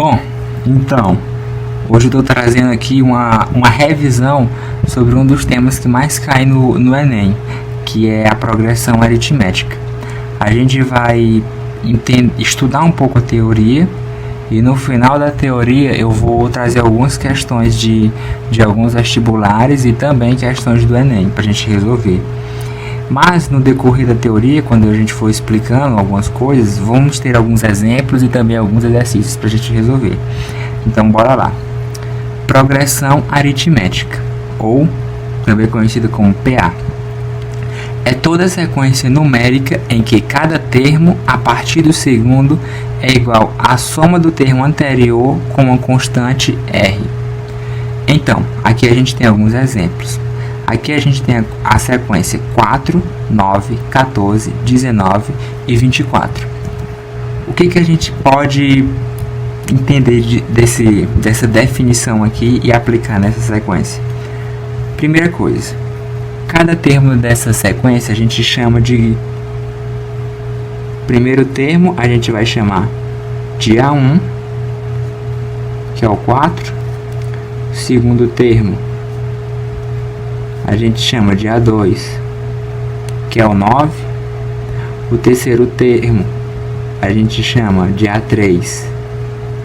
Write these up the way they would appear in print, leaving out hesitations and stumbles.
Bom, então, hoje eu estou trazendo aqui uma revisão sobre um dos temas que mais cai no Enem, que é a progressão aritmética. A gente vai estudar um pouco a teoria e no final da teoria eu vou trazer algumas questões de alguns vestibulares e também questões do Enem para a gente resolver. Mas no decorrer da teoria, quando a gente for explicando algumas coisas, vamos ter alguns exemplos e também alguns exercícios para a gente resolver. Então bora lá. Progressão aritmética, ou também conhecida como PA. É toda sequência numérica em que cada termo, a partir do segundo, é igual à soma do termo anterior com uma constante R. Então, aqui a gente tem alguns exemplos. Aqui a gente tem a sequência 4, 9, 14, 19 e 24. O que a gente pode entender dessa definição aqui e aplicar nessa sequência? Primeira coisa, cada termo dessa sequência a gente chama de... Primeiro termo a gente vai chamar de A1, que é o 4. Segundo termo a gente chama de A2, que é o 9. O terceiro termo a gente chama de A3,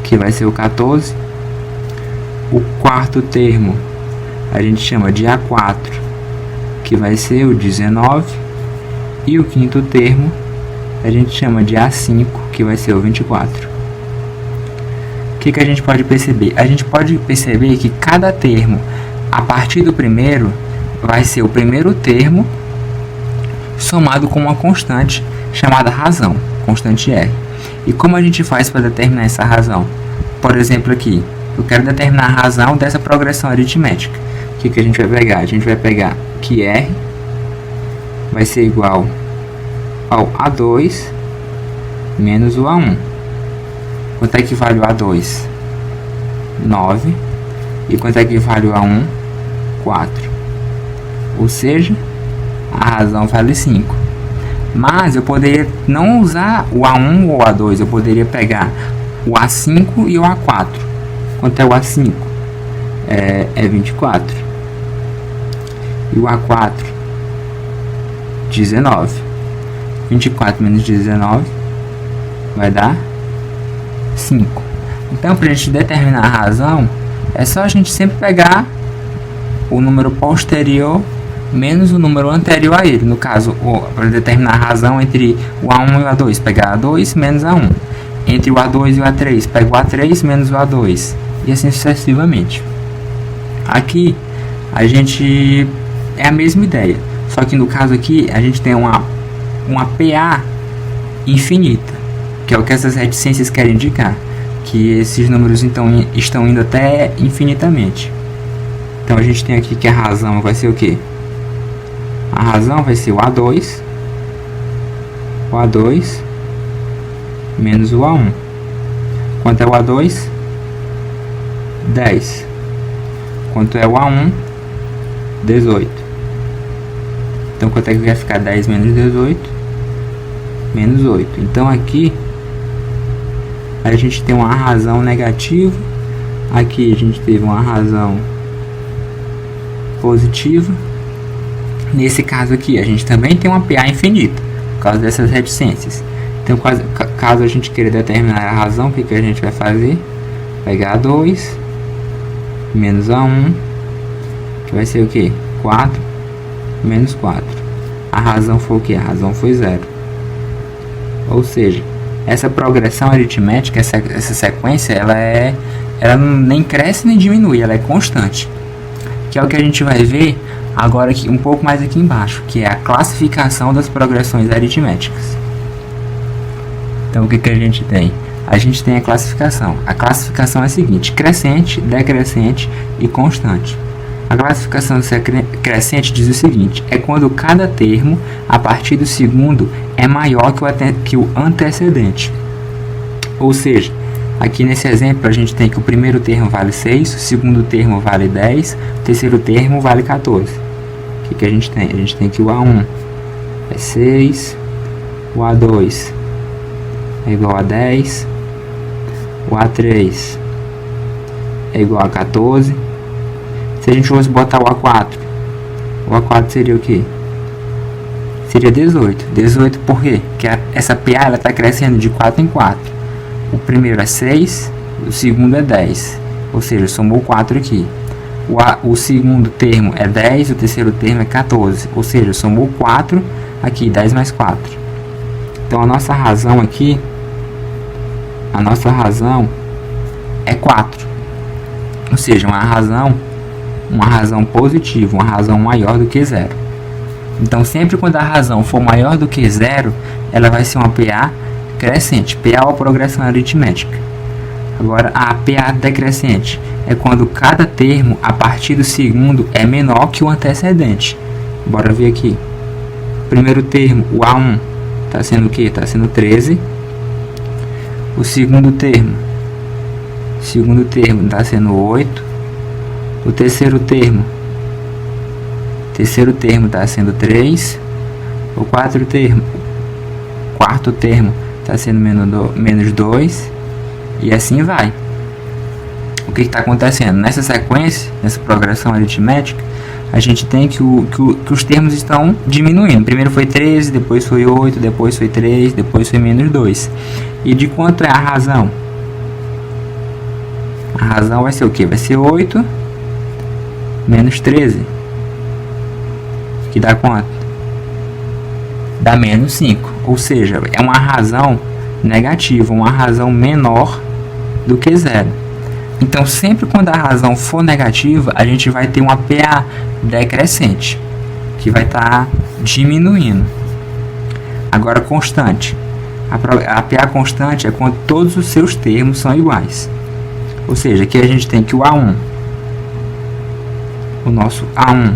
que vai ser o 14. O quarto termo a gente chama de A4, que vai ser o 19. E o quinto termo a gente chama de A5, que vai ser o 24. O que a gente pode perceber? A gente pode perceber que cada termo, a partir do primeiro, vai ser o primeiro termo somado com uma constante chamada razão, constante R. E como a gente faz para determinar essa razão? Por exemplo, aqui, eu quero determinar a razão dessa progressão aritmética. O que a gente vai pegar? A gente vai pegar que R vai ser igual ao A2 menos o A1. Quanto é que vale o A2? 9. E quanto é que vale o A1? 4. Ou seja, a razão vale 5. Mas eu poderia não usar o A1 ou o A2, eu poderia pegar o A5 e o A4. Quanto é o A5? É 24. E o A4? 19. 24 menos 19 vai dar 5. Então, para a gente determinar a razão, é só a gente sempre pegar o número posterior menos o número anterior a ele. No caso, para determinar a razão entre o A1 e o A2, pegar A2 menos A1. Entre o A2 e o A3, pega o A3 menos o A2. E assim sucessivamente. Aqui, a gente... é a mesma ideia. Só que no caso aqui, a gente tem uma PA infinita. Que é o que essas reticências querem indicar. Que esses números então estão indo até infinitamente. Então a gente tem aqui que a razão vai ser o quê? A razão vai ser o A2 menos o A1. Quanto é o A2? 10. Quanto é o A1? 18. Então quanto é que vai ficar 10 menos 18? Menos 8. Então aqui a gente tem uma razão negativa. Aqui a gente teve uma razão positiva. Nesse caso aqui a gente também tem uma PA infinita por causa dessas reticências. Então caso a gente queira determinar a razão, o que a gente vai fazer? Pegar A2 menos A1, que vai ser o que? 4 menos 4. A razão foi o que? A razão foi 0. Ou seja, essa progressão aritmética, essa sequência, ela nem cresce nem diminui, ela é constante. Que é o que a gente vai ver agora aqui, um pouco mais aqui embaixo, que é a classificação das progressões aritméticas. Então o que a gente tem? A gente tem a classificação. A classificação é a seguinte: crescente, decrescente e constante. A classificação crescente diz o seguinte: é quando cada termo, a partir do segundo, é maior que o antecedente. Ou seja, aqui nesse exemplo a gente tem que o primeiro termo vale 6, o segundo termo vale 10, o terceiro termo vale 14. O que a gente tem? A gente tem que o A1 é 6, o A2 é igual a 10, o o A3 é igual a 14. Se a gente fosse botar o A4 seria o que? Seria 18. 18 por quê? Porque essa PA está crescendo de 4 em 4. O primeiro é 6, o segundo é 10. Ou seja, somou 4 aqui. O segundo termo é 10, o terceiro termo é 14. Ou seja, somou 4 aqui, 10 mais 4. Então a nossa razão aqui, é 4. Ou seja, uma razão positiva, uma razão maior do que 0. Então sempre quando a razão for maior do que 0, ela vai ser uma PA crescente. PA é a progressão aritmética. Agora a PA decrescente é quando cada termo a partir do segundo é menor que o antecedente. Bora ver aqui. Primeiro termo, o A1, está sendo o que? Está sendo 13. O segundo termo está sendo 8. O terceiro termo está sendo 3. O quarto termo está sendo menos 2. E assim vai. O que está acontecendo? Nessa sequência, nessa progressão aritmética, a gente tem que os termos estão diminuindo. Primeiro foi 13, depois foi 8, depois foi 3, depois foi menos 2. E de quanto é a razão? A razão vai ser o quê? Vai ser 8 menos 13. Que dá quanto? Dá menos 5. Ou seja, é uma razão negativa, uma razão menor do que 0. Então, sempre quando a razão for negativa, a gente vai ter uma PA decrescente, que vai estar diminuindo. Agora, constante. A PA constante é quando todos os seus termos são iguais. Ou seja, aqui a gente tem que o A1, o nosso A1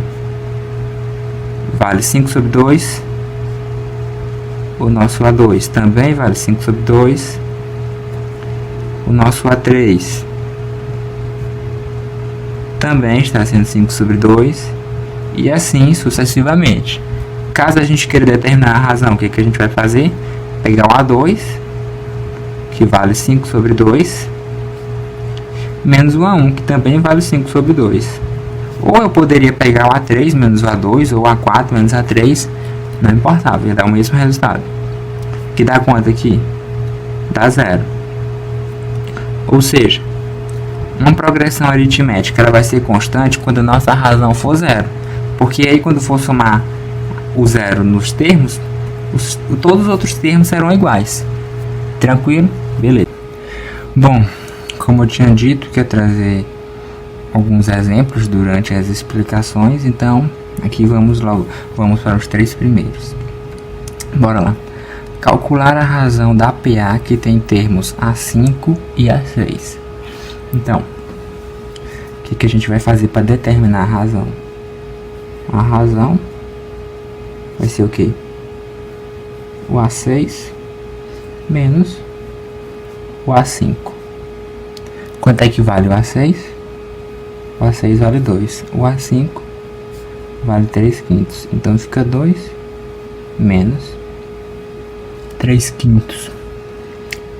vale 5 sobre 2. O nosso A2 também vale 5 sobre 2. O nosso A3 também está sendo 5 sobre 2. E assim sucessivamente. Caso a gente queira determinar a razão, o que a gente vai fazer? Pegar o A2, que vale 5 sobre 2, menos o A1, que também vale 5 sobre 2. Ou eu poderia pegar o A3 menos o A2, ou o A4 menos o A3, não importava, ia dar o mesmo resultado. Que dá quanto aqui? Dá 0. Ou seja, uma progressão aritmética ela vai ser constante quando a nossa razão for 0. Porque aí quando for somar o 0 nos termos, todos os outros termos serão iguais. Tranquilo? Beleza. Bom, como eu tinha dito que ia trazer alguns exemplos durante as explicações, então aqui vamos para os 3 primeiros. Bora lá. Calcular a razão da PA que tem termos A5 e A6. Então, o que a gente vai fazer para determinar a razão? A razão vai ser o que? O A6 menos o A5. Quanto é que vale o A6? O A6 vale 2. O A5 vale 3/5. Então fica 2 menos 3/5.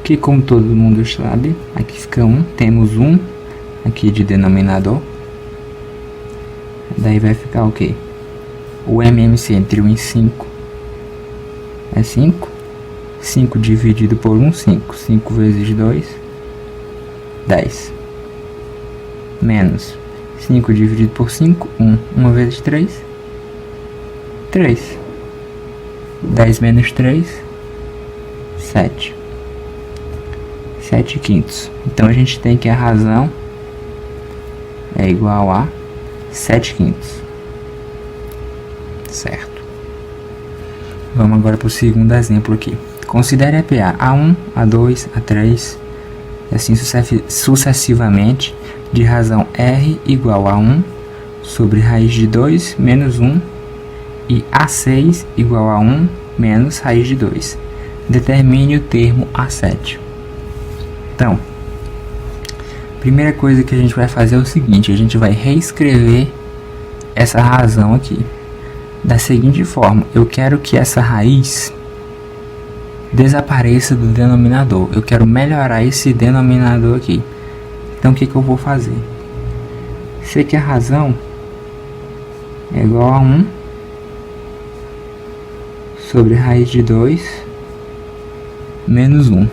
Que, como todo mundo sabe, aqui fica 1. Temos 1 aqui de denominador. Daí vai ficar o que? O MMC entre 1 e 5 é 5. 5 dividido por 1, 5. 5 vezes 2, 10. Menos 5 dividido por 5, 1. 1 vezes 3, 3. 10 menos 3, 7. 7/5. Então a gente tem que a razão é igual a 7/5. Certo. Vamos agora para o segundo exemplo aqui. Considere a PA A1, A2, A3 e assim sucessivamente de razão R igual a 1 sobre raiz de 2 menos 1 e A6 igual a 1 menos raiz de 2. Determine o termo A7. Então, primeira coisa que a gente vai fazer é o seguinte: a gente vai reescrever essa razão aqui da seguinte forma: eu quero que essa raiz desapareça do denominador. Eu quero melhorar esse denominador aqui. Então o que eu vou fazer? Sei que a razão é igual a 1 sobre raiz de 2 menos 1.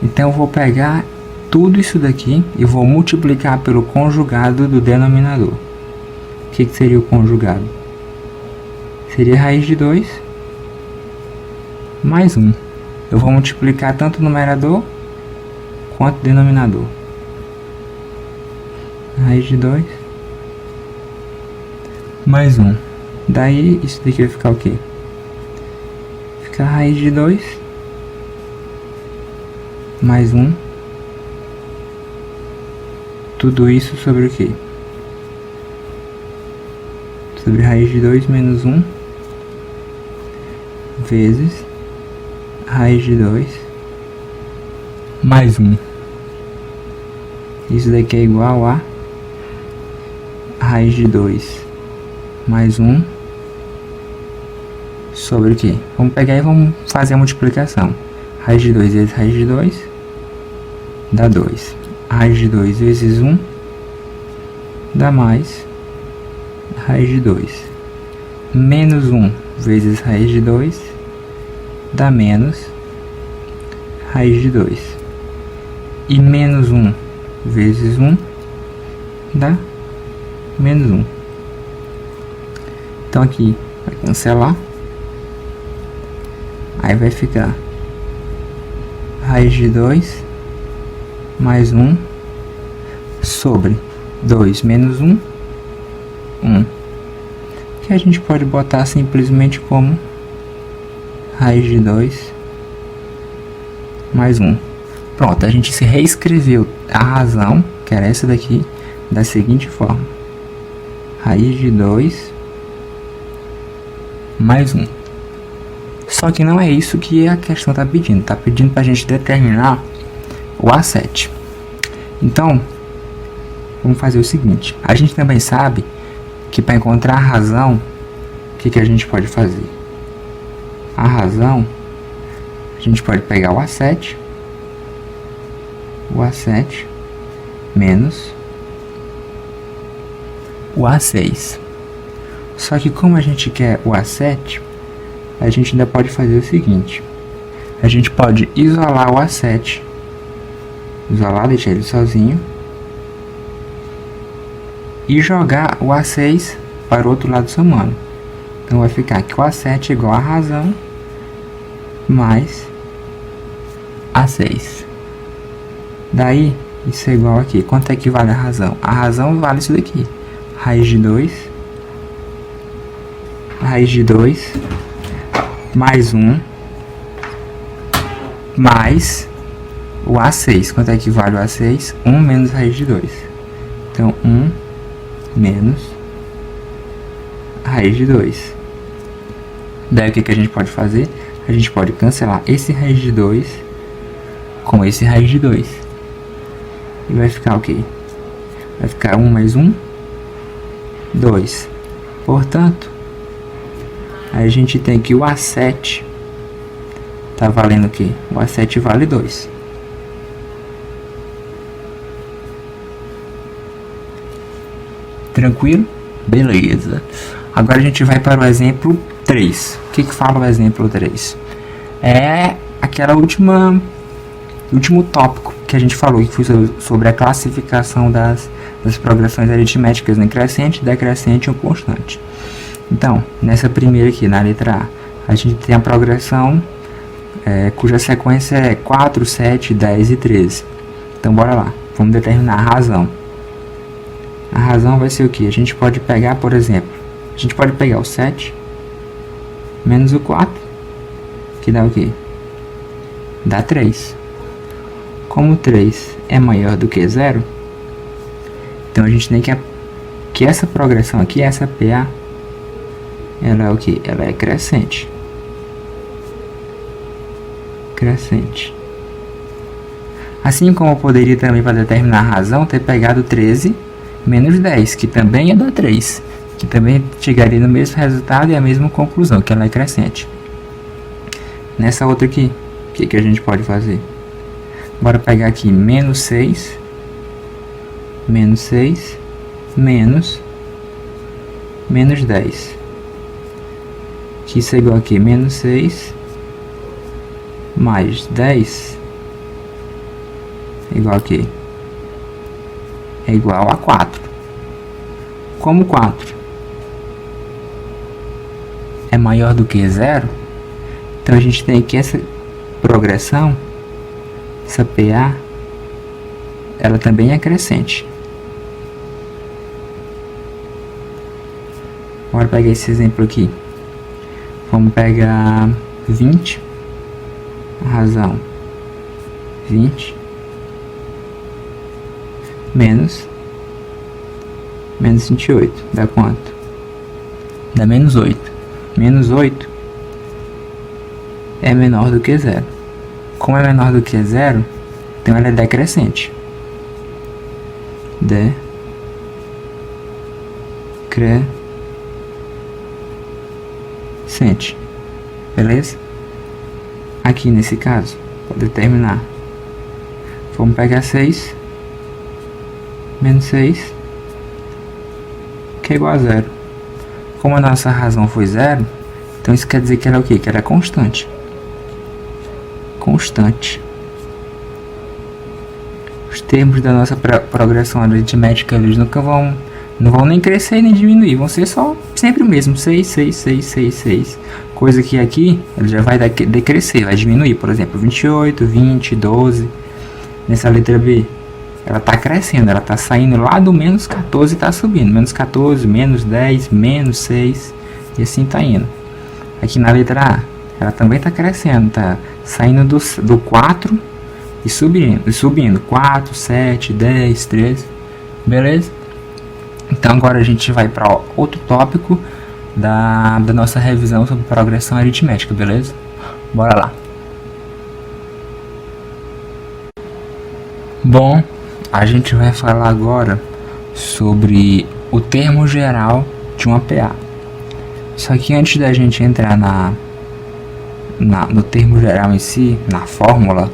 Então eu vou pegar tudo isso daqui e vou multiplicar pelo conjugado do denominador. O que seria o conjugado? Seria raiz de 2 mais 1. Eu vou multiplicar tanto o numerador quanto o denominador. Raiz de 2 mais 1. Daí isso daqui vai ficar o quê? Fica raiz de 2 mais 1. Tudo isso sobre o quê? Sobre raiz de 2 menos 1 vezes raiz de 2 mais 1. Isso daqui é igual a raiz de 2 mais 1 sobre o quê? Vamos pegar e vamos fazer a multiplicação. Raiz de 2 vezes raiz de 2 dá 2. Raiz de 2 vezes 1 dá mais raiz de 2. Menos 1 vezes raiz de 2 dá menos raiz de 2. E menos 1 vezes 1 dá menos 1. Então aqui vai cancelar. Aí vai ficar raiz de 2 mais 1 sobre 2 menos 1, 1. Que a gente pode botar simplesmente como raiz de 2 mais 1. Pronto, a gente se reescreveu a razão, que era essa daqui, da seguinte forma. Raiz de 2 mais 1. Só que não é isso que a questão está pedindo. Está pedindo para a gente determinar o A7. Então, vamos fazer o seguinte. A gente também sabe que para encontrar a razão, o que a gente pode fazer? A razão, a gente pode pegar o A7 menos o A6. Só que como a gente quer o A7, a gente ainda pode fazer o seguinte. A gente pode isolar o A7. Isolar, deixar ele sozinho. E jogar o A6 para o outro lado somando. Então vai ficar que o A7 é igual a razão mais A6. Daí, isso é igual aqui. Quanto é que vale a razão? A razão vale isso daqui. Raiz de 2 mais 1 mais o A6. Quanto é que vale o A6? 1 menos raiz de 2. Então, 1 menos raiz de 2. Daí, o que a gente pode fazer? A gente pode cancelar esse raiz de 2 com esse raiz de 2. E vai ficar o quê? Vai ficar 1 mais 1, 2. Portanto, a gente tem que o A7 tá valendo o quê? O A7 vale 2. Tranquilo? Beleza. Agora a gente vai para o exemplo 3. O que fala o exemplo 3? É aquela último tópico que a gente falou, que foi sobre a classificação das progressões aritméticas em crescente, decrescente ou constante. Então, nessa primeira aqui, na letra A, a gente tem a progressão cuja sequência é 4, 7, 10 e 13. Então, bora lá. Vamos determinar a razão. A razão vai ser o que? A gente pode pegar, por exemplo, a gente pode pegar o 7 menos o 4, que dá o quê? Dá 3. Como 3 é maior do que 0, então a gente tem que essa progressão aqui, essa PA, ela é o que? Ela é crescente. Crescente. Assim como eu poderia também, para determinar a razão, ter pegado 13 menos 10, que também é da 3, que também chegaria no mesmo resultado e a mesma conclusão, que ela é crescente. Nessa outra aqui, o que a gente pode fazer? Bora pegar aqui menos 6, menos 10. Que isso é igual aqui, menos 6 mais 10 é igual aqui. É igual a 4. Como 4 é maior do que 0, então a gente tem que essa progressão, essa PA, ela também é crescente. Bora pegar esse exemplo aqui. Vamos pegar 20, razão 20, menos 28, dá quanto? Dá menos 8. Menos 8 é menor do que 0. Como é menor do que 0, então ela é decrescente. Decrescente. Beleza? Aqui nesse caso, para determinar, vamos pegar 6 menos 6, que é igual a 0. Como a nossa razão foi 0, então isso quer dizer que ela é o quê? Que ela é constante. Constante. Os termos da nossa progressão aritmética, eles nunca não vão nem crescer nem diminuir, vão ser só sempre o mesmo, 6, 6, 6, 6, 6. Coisa que aqui ele já vai decrescer, vai diminuir, por exemplo, 28, 20, 12. Nessa letra B, ela está crescendo, ela está saindo lá do menos 14 e está subindo. Menos 14, menos 10, menos 6 e assim está indo. Aqui na letra A, ela também está crescendo, está saindo do 4 e subindo. 4, 7, 10, 13, beleza? Então agora a gente vai para outro tópico da nossa revisão sobre progressão aritmética, beleza? Bora lá. Bom, a gente vai falar agora sobre o termo geral de uma PA. Só que antes da gente entrar no termo geral em si, na fórmula,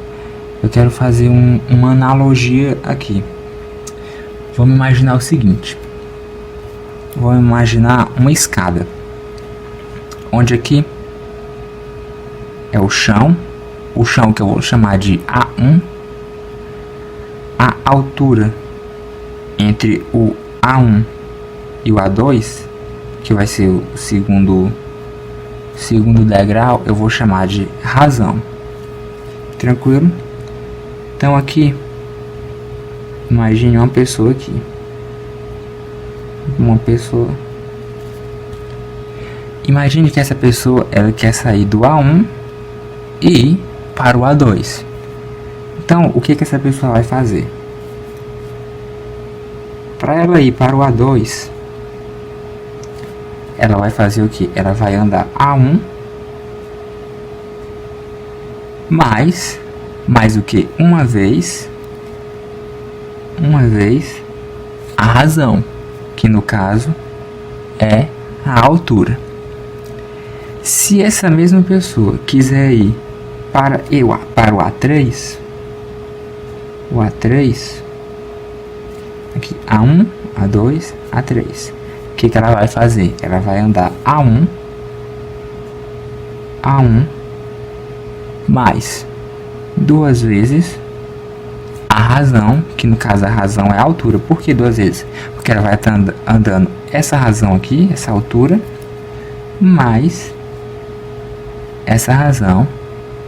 eu quero fazer uma analogia aqui. Vamos imaginar o seguinte. Vamos imaginar uma escada, onde aqui é o chão que eu vou chamar de A1. A altura entre o A1 e o A2, que vai ser o segundo degrau, eu vou chamar de razão. Tranquilo? Então aqui, imagine uma pessoa aqui. Imagine que essa pessoa, ela quer sair do A1 e ir para o A2. Então, o que essa pessoa vai fazer? Para ela ir para o A2, ela vai fazer o que? Ela vai andar A1 mais o que? Uma vez a razão, que no caso é a altura. Se essa mesma pessoa quiser ir para o A3, aqui, A1, A2, A3. O que ela vai fazer? Ela vai andar A1 mais duas vezes a razão, que no caso a razão é a altura. Por que duas vezes? Porque ela vai estar andando essa razão aqui, essa altura, mais essa razão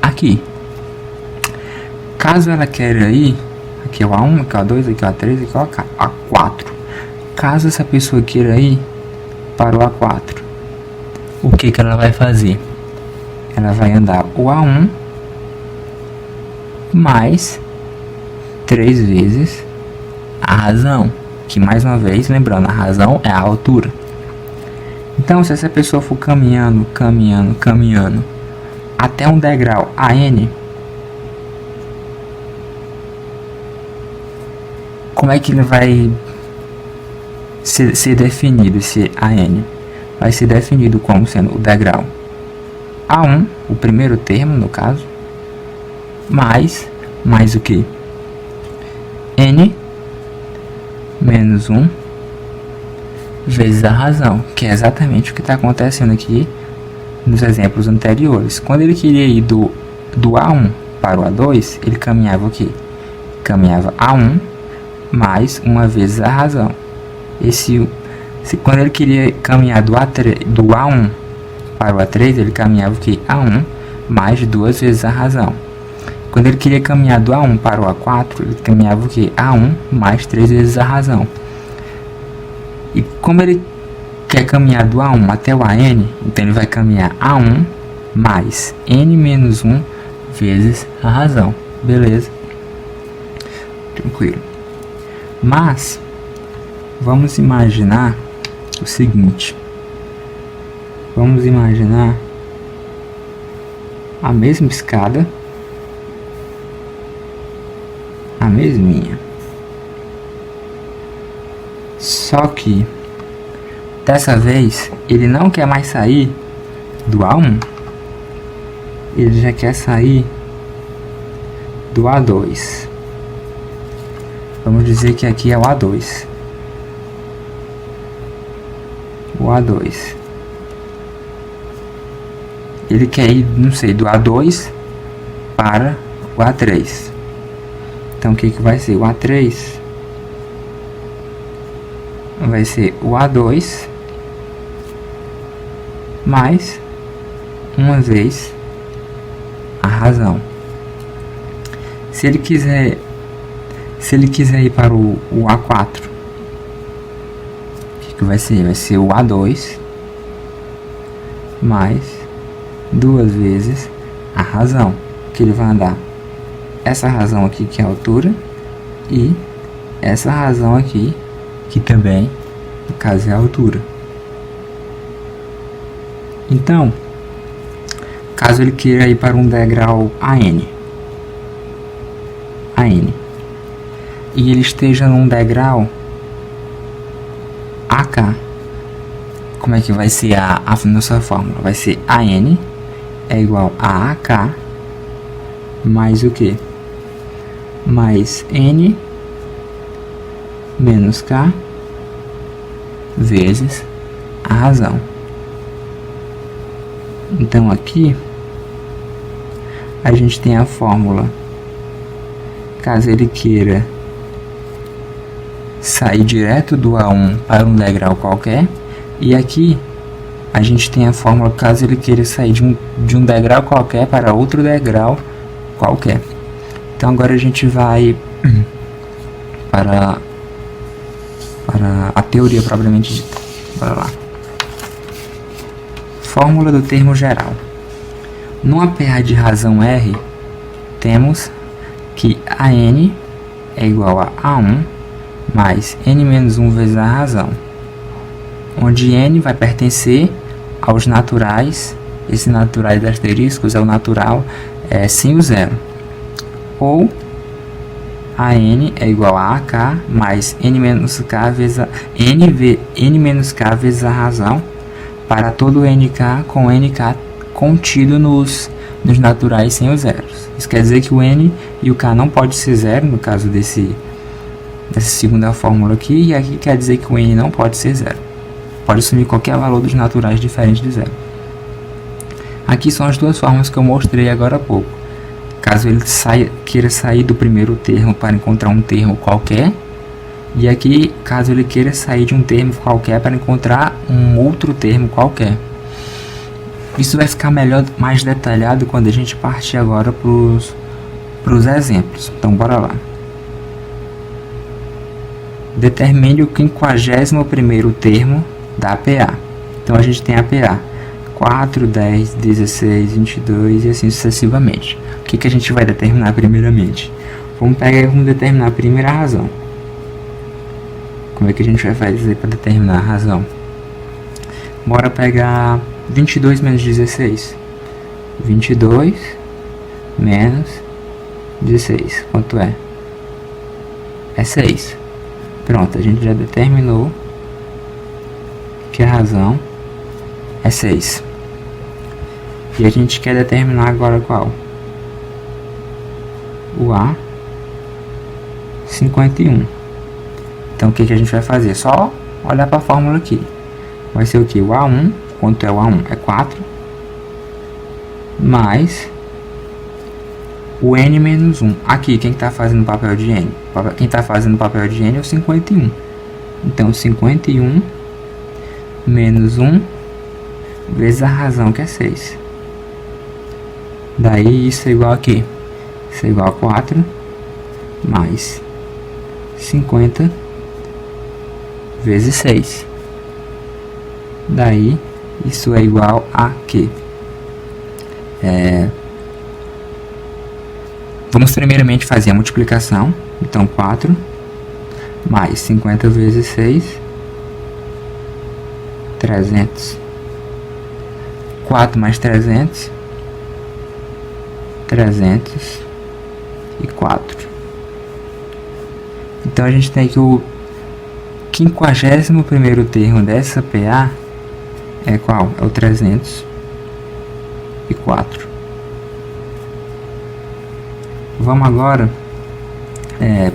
aqui. Caso ela queira ir, aqui é o A1, aqui é o A2, aqui é o A3, aqui é o A4. Caso essa pessoa queira ir para o A4, o que ela vai fazer? Ela vai andar o A1 mais 3 vezes a razão, que mais uma vez, lembrando, a razão é a altura. Então, se essa pessoa for caminhando até um degrau AN, como é que ele vai ser definido, esse AN? Vai ser definido como sendo o degrau A1, o primeiro termo, no caso, mais o que? N menos 1 vezes a razão, que é exatamente o que está acontecendo aqui nos exemplos anteriores. Quando ele queria ir do A1 para o A2, ele caminhava o quê? Caminhava A1 mais uma vezes a razão. Quando ele queria caminhar do A1 para o A3, ele caminhava o quê? A1 mais duas vezes a razão. Quando ele queria caminhar do A1 para o A4, ele caminhava o quê? A1 mais 3 vezes a razão. E como ele quer caminhar do A1 até o AN, então ele vai caminhar A1 mais N menos 1 vezes a razão. Beleza? Tranquilo. Mas, vamos imaginar o seguinte. Vamos imaginar a mesma escada, a mesminha. Só que, dessa vez, ele não quer mais sair do A1, ele já quer sair do A2. Vamos dizer que aqui é o A2. O A2. Ele quer ir, não sei, do A2 para o A3. Então, o que vai ser? O A3 vai ser o A2 mais uma vez a razão. Se ele quiser ir para o A4, o que vai ser? Vai ser o A2 mais duas vezes a razão, que ele vai andar essa razão aqui, que é a altura, e essa razão aqui, que também, no caso, é a altura. Então, caso ele queira ir para um degrau AN, e ele esteja num degrau AK, como é que vai ser a nossa fórmula? Vai ser AN é igual a AK mais o que? Mais N menos K vezes a razão. Então aqui a gente tem a fórmula, caso ele queira sair direto do A1 para um degrau qualquer, e aqui a gente tem a fórmula caso ele queira sair de um degrau qualquer para outro degrau qualquer. Então agora a gente vai para a teoria propriamente dita. Bora lá. Fórmula do termo geral. Numa PA de razão R, temos que AN é igual a A1 mais N menos 1 vezes a razão, onde N vai pertencer aos naturais, esse naturais de asteriscos é o natural sem o zero, ou AN é igual a AK mais N menos K vezes N menos K vezes a razão para todo NK com NK contido nos naturais sem os zeros. Isso quer dizer que o N e o K não pode ser zero, no caso dessa segunda fórmula aqui, e aqui quer dizer que o N não pode ser zero. Pode assumir qualquer valor dos naturais diferente de zero. Aqui são as duas formas que eu mostrei agora há pouco. Caso ele queira sair do primeiro termo para encontrar um termo qualquer, e aqui caso ele queira sair de um termo qualquer para encontrar um outro termo qualquer. Isso vai ficar melhor, mais detalhado quando a gente partir agora para os exemplos. Então bora lá. Determine o 51º termo da PA. Então a gente tem a PA 4, 10, 16, 22 e assim sucessivamente. O que a gente vai determinar primeiramente? Vamos determinar a primeira razão. Como é que a gente vai fazer para determinar a razão? Bora pegar 22 menos 16. 22 menos 16. Quanto é? É 6. Pronto, a gente já determinou que a razão é 6. E a gente quer determinar agora qual? O A51. Então o que a gente vai fazer? Só olhar para a fórmula aqui. Vai ser o que? O A1, quanto é o A1? É 4, mais o N menos 1. Aqui, quem está fazendo o papel de N? Quem está fazendo o papel de N é o 51. Então, 51 menos 1 vezes a razão, que é 6. Daí, isso é igual a quê? Isso é igual a 4 mais 50 vezes 6. Daí, isso é igual a quê? Vamos primeiramente fazer a multiplicação. Então, 4 mais 50 vezes 6, 300. 4 mais 300, 304. Então, a gente tem que o 51º termo dessa PA é qual? É o 304. Vamos agora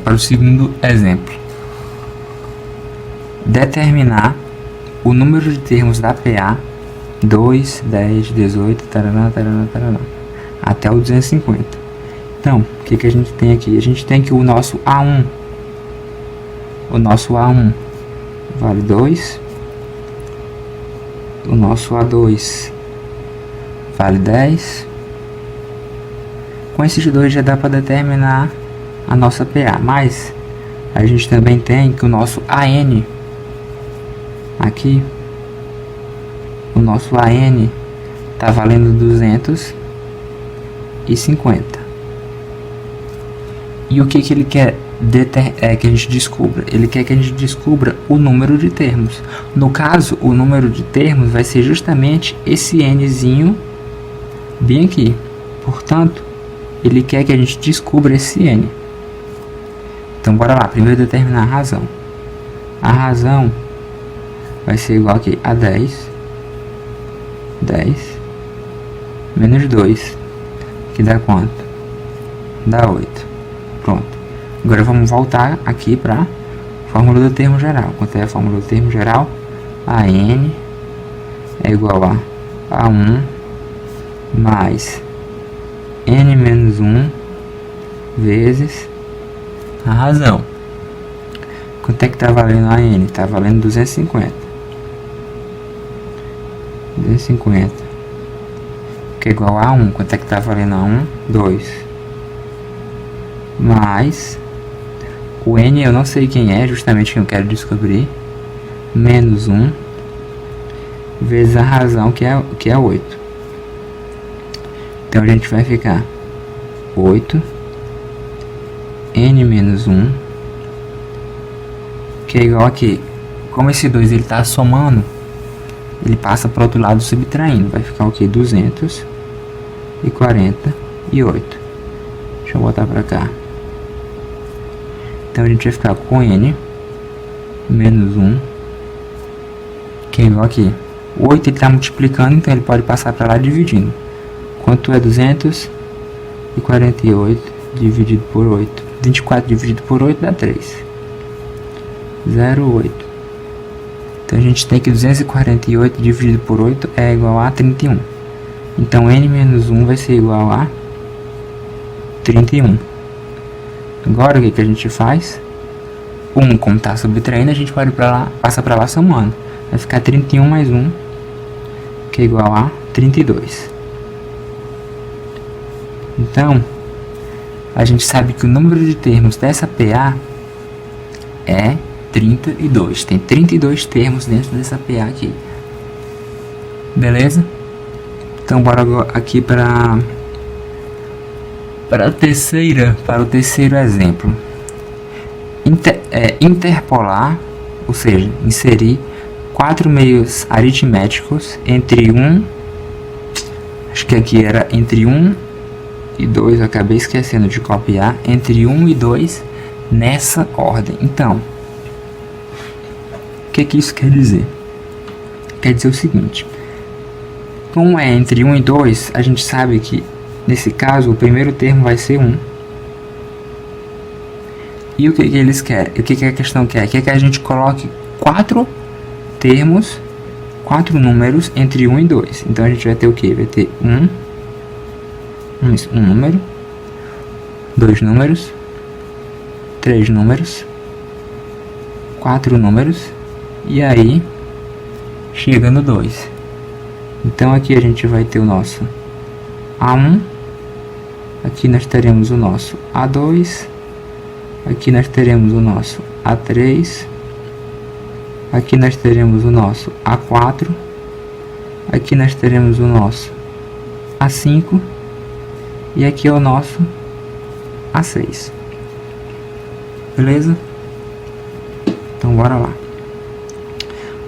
para o segundo exemplo. Determinar o número de termos da PA 2, 10, 18, tarará, tarará, tarará, até o 250. Então, o que a gente tem aqui? A gente tem que o nosso A1 vale 2, o nosso A2 vale 10. Com esses dois já dá para determinar a nossa PA, mas a gente também tem que o nosso AN, aqui, o nosso AN está valendo 250. E o que ele quer que a gente descubra? Ele quer que a gente descubra o número de termos. No caso, o número de termos vai ser justamente esse Nzinho bem aqui. Portanto, ele quer que a gente descubra esse N. Então, bora lá. Primeiro determinar a razão. A razão vai ser igual aqui a 10 menos 2, que dá quanto? Dá 8. Pronto. Agora vamos voltar aqui para a fórmula do termo geral. Quanto é a fórmula do termo geral? A N é igual a A1 mais N menos 1 vezes a razão. Quanto é que está valendo a N? Está valendo 250. 250. Que é igual a 1. Quanto é que está valendo a 1? 2. Mais o N eu não sei quem é, justamente quem eu quero descobrir. Menos 1 vezes a razão, que é 8. Então a gente vai ficar 8 N menos 1, que é igual aqui. Como esse 2 ele está somando, ele passa para o outro lado subtraindo. Vai ficar o que? 248. Deixa eu botar para cá. Então a gente vai ficar com N menos 1, que é igual aqui. O 8 ele está multiplicando, então ele pode passar para lá dividindo. Quanto é 248 dividido por 8? 24 dividido por 8 dá 3. 0,8. Então a gente tem que 248 dividido por 8 é igual a 31. Então N menos 1 vai ser igual a 31. Agora o que a gente faz? 1, como está subtraindo, a gente pode passa para lá somando. Vai ficar 31 mais 1, que é igual a 32. Então, a gente sabe que o número de termos dessa PA é 32. Tem 32 termos dentro dessa PA aqui. Beleza? Então, bora aqui para o terceiro exemplo. Interpolar, ou seja, inserir 4 meios aritméticos entre 1, acho que aqui era entre 1 e 2, eu acabei esquecendo de copiar, entre 1 e 2 nessa ordem. Então, o que isso quer dizer? Quer dizer o seguinte: Como é entre 1 e 2, a gente sabe que, nesse caso, o primeiro termo vai ser 1. E o que eles querem? O que a questão quer? Quer que a gente coloque 4 termos, 4 números entre 1 e 2. Então a gente vai ter o que? Vai ter um número, 2 números, 3 números, 4 números, e aí chega no 2. Então aqui a gente vai ter o nosso A1, aqui nós teremos o nosso A2, aqui nós teremos o nosso A3, aqui nós teremos o nosso A4, aqui nós teremos o nosso A5, e aqui é o nosso A6. Beleza? Então bora lá.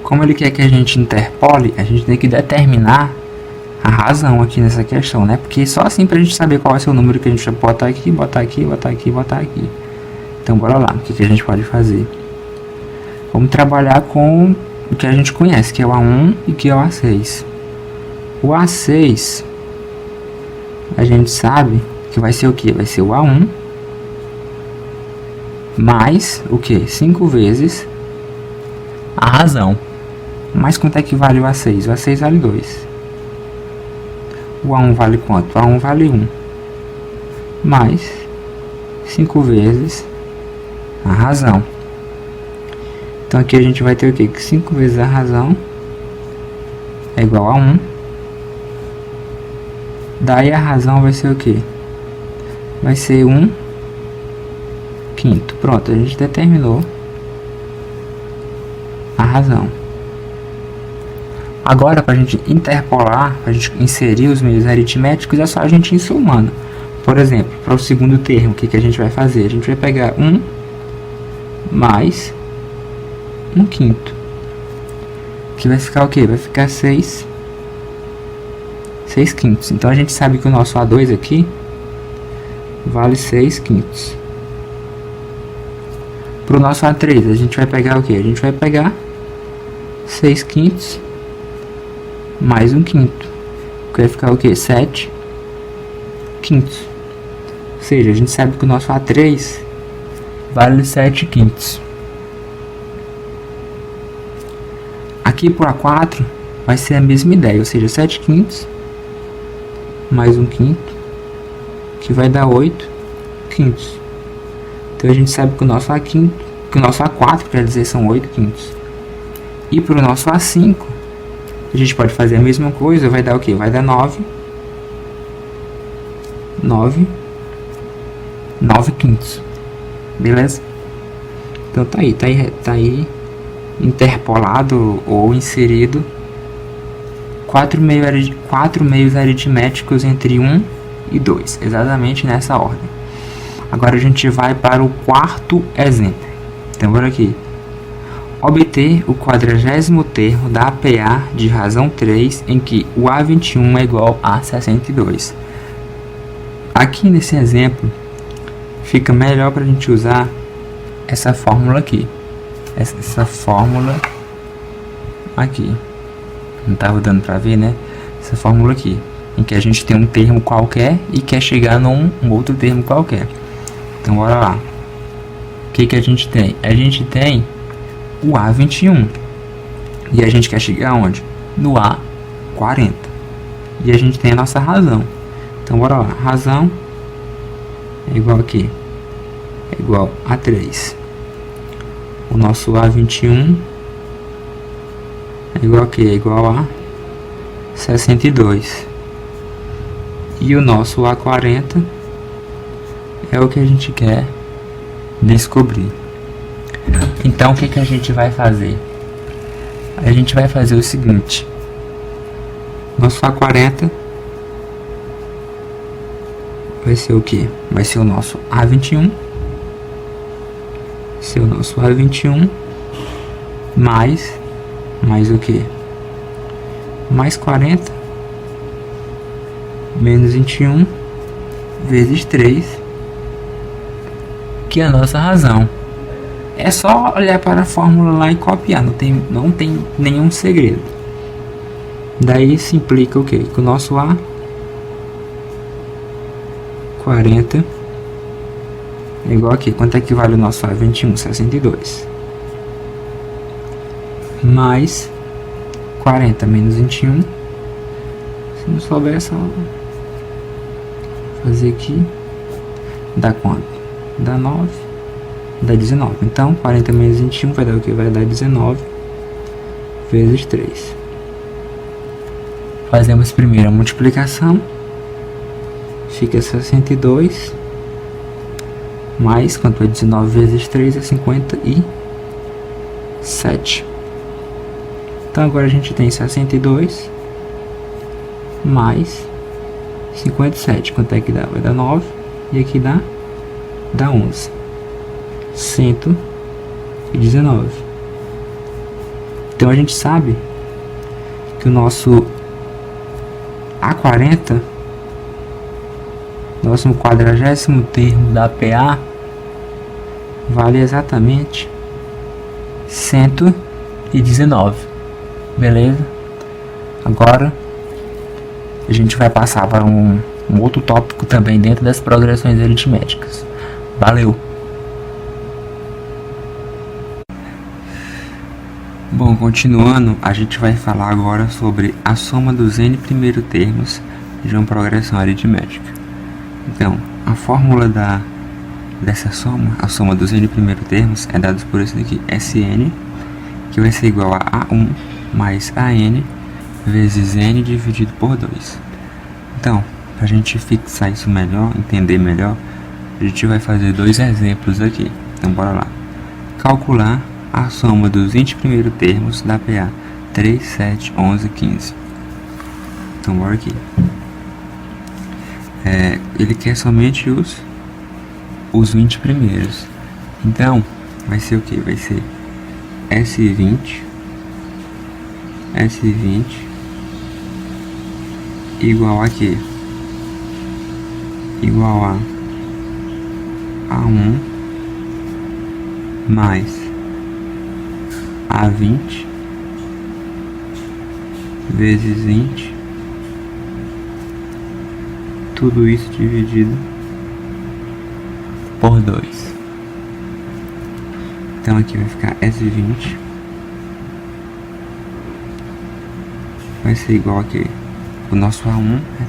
Como ele quer que a gente interpole, a gente tem que determinar a razão aqui nessa questão, né? Porque só assim pra gente saber qual vai ser o número que a gente vai botar aqui, botar aqui, botar aqui, botar aqui. Então bora lá, o que a gente pode fazer? Vamos trabalhar com o que a gente conhece, que é o A1 e que é o A6. O A6, a gente sabe que vai ser o que? Vai ser o A1 mais o que? 5 vezes a razão. Mas quanto é que vale o A6? O A6 vale 2. O A1 vale quanto? O A1 vale 1. Mais 5 vezes a razão. Então aqui a gente vai ter o que? Que 5 vezes a razão é igual a 1. Daí a razão vai ser o que? Vai ser 1 quinto. Pronto, a gente determinou a razão. Agora, para a gente interpolar, para a gente inserir os meios aritméticos, é só a gente ir somando. Por exemplo, para o segundo termo, o que a gente vai fazer? A gente vai pegar 1 mais 1 quinto. Que vai ficar o quê? Vai ficar 6 quintos. Então a gente sabe que o nosso A2 aqui vale 6 quintos. Para o nosso A3, a gente vai pegar o quê? A gente vai pegar 6 quintos mais 1 quinto. Que vai ficar o quê? 7 quintos. Ou seja, a gente sabe que o nosso A3 vale 7 quintos. Aqui por A4 vai ser a mesma ideia, ou seja, 7 quintos mais 1 quinto, que vai dar 8 quintos. Então a gente sabe que o nosso A4, quer dizer, são 8 quintos. E para o nosso A5, a gente pode fazer a mesma coisa, vai dar o que? Vai dar 9 quintos. Beleza? Então tá aí interpolado ou inserido 4 meios aritméticos entre 1 e 2, exatamente nessa ordem. Agora a gente vai para o quarto exemplo. Então bora aqui. Obter o 40º termo da APA de razão 3 em que o A21 é igual a 62. Aqui nesse exemplo fica melhor para a gente usar essa fórmula aqui. Essa fórmula aqui. Não estava dando para ver, né? Essa fórmula aqui, em que a gente tem um termo qualquer e quer chegar num outro termo qualquer. Então bora lá. O que a gente tem? A gente tem o A21 e a gente quer chegar onde? No A40. E a gente tem a nossa razão. Então bora lá. Razão é igual a quê? É igual a 3. O nosso A21 é igual a quê? É igual a 62. E o nosso A40 é o que a gente quer descobrir. Então o que a gente vai fazer? A gente vai fazer o seguinte. Nosso A40 vai ser o que? Vai ser o nosso A21. Ser o nosso A21 mais o que? Mais 40 menos 21 vezes 3, que é a nossa razão. É só olhar para a fórmula lá e copiar, não tem nenhum segredo. Daí se implica o quê? Que o nosso A, 40, é igual aqui. Quanto é que vale o nosso A? 21, 62. Mais 40 menos 21. Se não souber, é só fazer aqui. Dá quanto? Dá 9. Dá 19. Então, 40 menos 21 vai dar o que? Vai dar 19 vezes 3. Fazemos primeiro a multiplicação. Fica 62. Mais, quanto é 19 vezes 3? É 57. Então, agora a gente tem 62 mais 57. Quanto é que dá? Vai dar 9. E aqui dá 11. 119. Então, a gente sabe que o nosso A40, nosso 40º termo da PA, vale exatamente 119. Beleza? Agora a gente vai passar para um outro tópico também dentro das progressões aritméticas. Valeu! Bom, continuando, a gente vai falar agora sobre a soma dos n primeiros termos de uma progressão aritmética. Então, a fórmula dessa soma, a soma dos n primeiros termos, é dada por isso daqui, Sn, que vai ser igual a A1 mais AN vezes n dividido por 2. Então, para a gente fixar isso melhor, entender melhor, a gente vai fazer dois exemplos aqui. Então, bora lá. Calcular a soma dos 20 primeiros termos da PA 3, 7, 11, 15. Então, bora aqui. Ele quer somente os 20 primeiros. Então, vai ser o que? Vai ser S20 igual a quê? Igual a A1 mais A20 vezes 20, tudo isso dividido por 2. Então aqui vai ficar S20 vai ser igual a quê? O nosso A1 é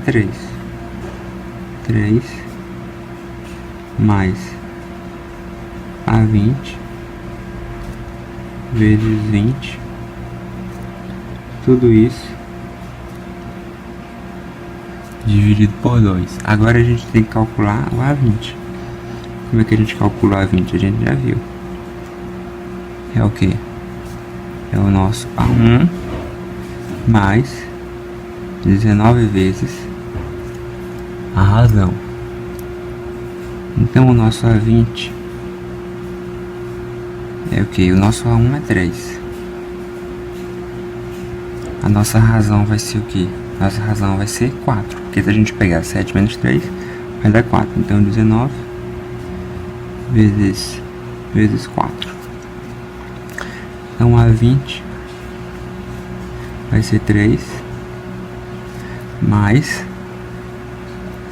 3 mais A20 vezes 20, tudo isso dividido por 2. Agora a gente tem que calcular o A20. Como é que a gente calcula o A20? A gente já viu. É o que? É o nosso A1 mais 19 vezes a razão. Então o nosso A20 é o que? O nosso A1 é 3. A nossa razão vai ser o que? Nossa razão vai ser 4. Porque se a gente pegar 7 menos 3, vai dar 4. Então 19 vezes 4. Então A20 vai ser 3 mais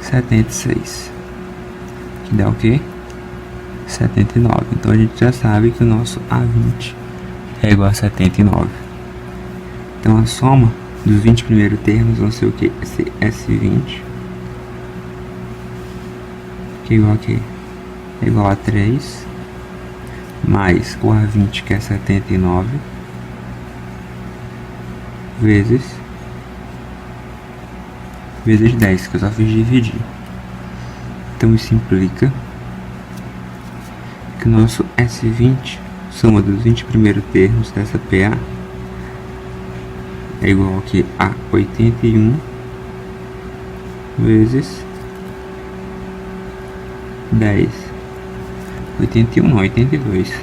76. Que dá o que? 79. Então a gente já sabe que o nosso A20 é igual a 79. Então a soma dos 20 primeiros termos vão ser o que? Esse S20 que é igual a quê? É igual a 3 mais o A20 que é 79 vezes 10, que eu só fiz dividir. Então isso implica que o nosso S20, soma dos 20 primeiros termos dessa PA, é igual aqui a 81 vezes 10. 81 não, 82.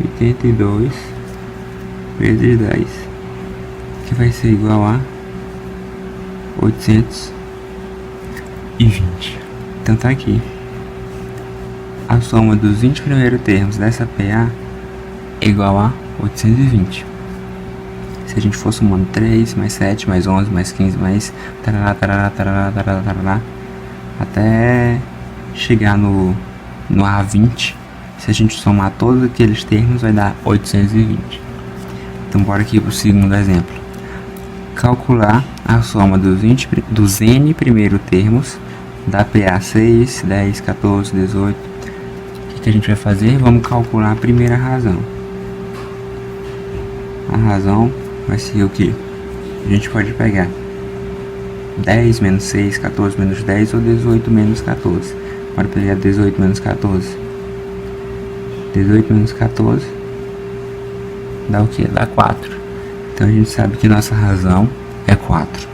82 vezes 10, que vai ser igual a 820. Então tá aqui. A soma dos 20 primeiros termos dessa PA é igual a 820. Se se a gente for somando 3, mais 7, mais 11, mais 15, mais tarará, tarará, tarará, tarará, tarará, até chegar no A20. Se a gente somar todos aqueles termos, vai dar 820. Então bora aqui para o segundo exemplo. Calcular a soma dos n primeiro termos da PA 6, 10, 14, 18. O que a gente vai fazer? Vamos calcular a primeira razão. A razão vai ser o que? A gente pode pegar 10 menos 6, 14 menos 10 ou 18 menos 14. Bora pegar 18 menos 14. 18 menos 14 dá o que? Dá 4. Então a gente sabe que nossa razão é 4.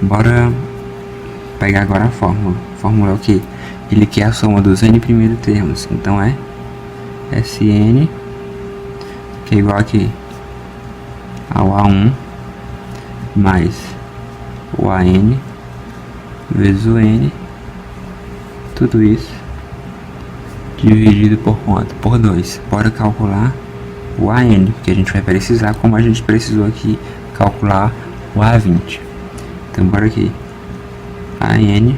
Bora pegar agora a fórmula. A fórmula é o que? Ele quer a soma dos n primeiros termos. Então é Sn, que é igual aqui ao A1 mais o AN vezes o N, tudo isso dividido por quanto? Por 2. Bora calcular o AN, porque a gente vai precisar, como a gente precisou aqui, calcular o A20. Então bora aqui. AN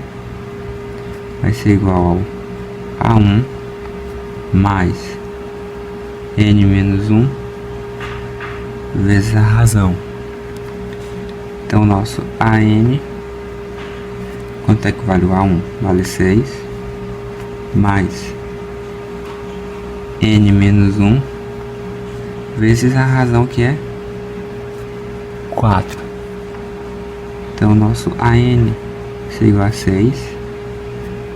vai ser igual ao A1 mais N menos 1 vezes a razão. Então nosso AN, quanto é que vale o A1? Vale 6 mais N menos 1 vezes a razão, que é 4. Então nosso AN é igual a 6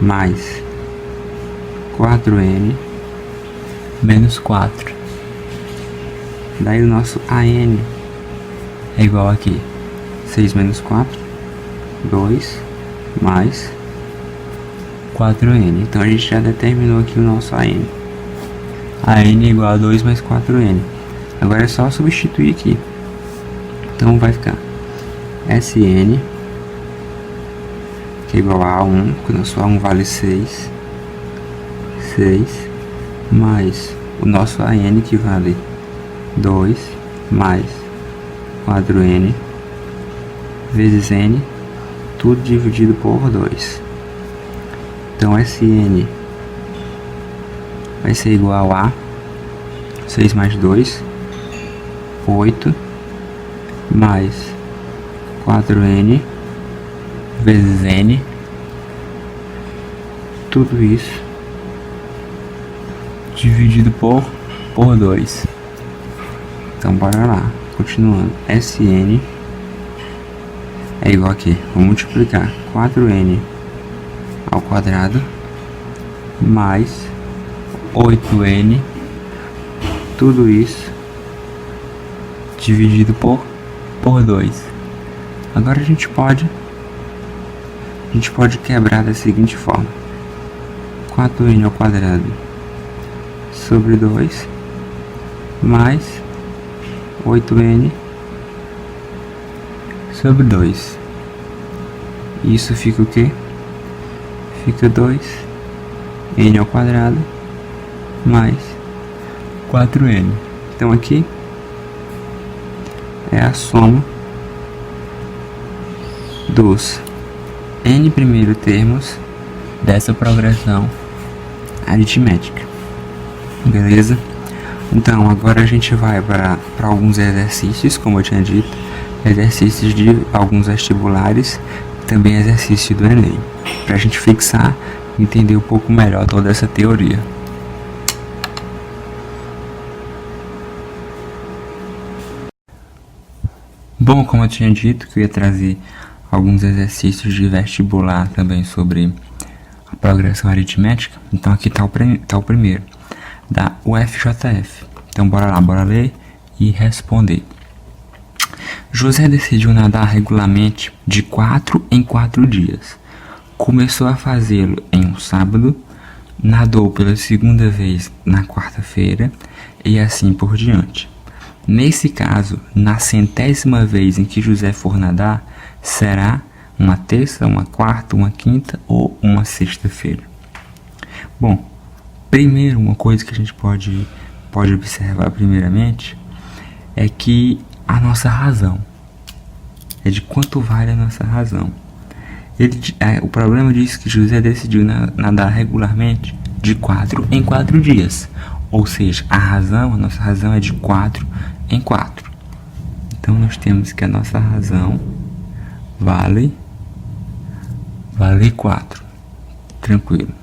mais 4N menos 4. Daí o nosso AN é igual aqui 6 menos 4, 2 mais 4N. Então a gente já determinou aqui o nosso AN. AN é igual a 2 mais 4N. Agora é só substituir aqui. Então vai ficar Sn, que é igual a A1, porque o nosso A1 vale 6, mais o nosso AN, que vale 2 mais 4N vezes N, tudo dividido por 2. Então Sn vai ser igual a 6 mais 2, 8 mais 4N vezes N, tudo isso dividido por 2. Então bora lá, continuando. Sn é igual aqui, vou multiplicar 4N ao quadrado mais 8N, tudo isso dividido por 2. Agora a gente pode quebrar da seguinte forma: 4N ao quadrado sobre 2 mais 8N sobre 2. Isso fica o que? Fica 2N ao quadrado mais 4N. Então aqui é a soma dos N primeiros termos dessa progressão aritmética. Beleza? Então agora a gente vai para alguns exercícios, como eu tinha dito, exercícios de alguns vestibulares, também exercício do Enem, para a gente fixar e entender um pouco melhor toda essa teoria. Bom, como eu tinha dito que eu ia trazer alguns exercícios de vestibular também sobre a progressão aritmética, então aqui está o primeiro, da UFJF. Então bora lá, bora ler e responder. José decidiu nadar regularmente de 4 em 4 dias. Começou a fazê-lo em um sábado, nadou pela segunda vez na quarta-feira e assim por diante. Nesse caso, na 100ª vez em que José for nadar, será uma terça, uma quarta, uma quinta ou uma sexta-feira. Bom, primeiro, uma coisa que a gente pode observar primeiramente é que a nossa razão é de quanto vale a nossa razão. O problema diz que José decidiu nadar regularmente de 4 em 4 dias. Ou seja, a nossa razão é de 4 em 4. Então nós temos que a nossa razão vale 4. Tranquilo.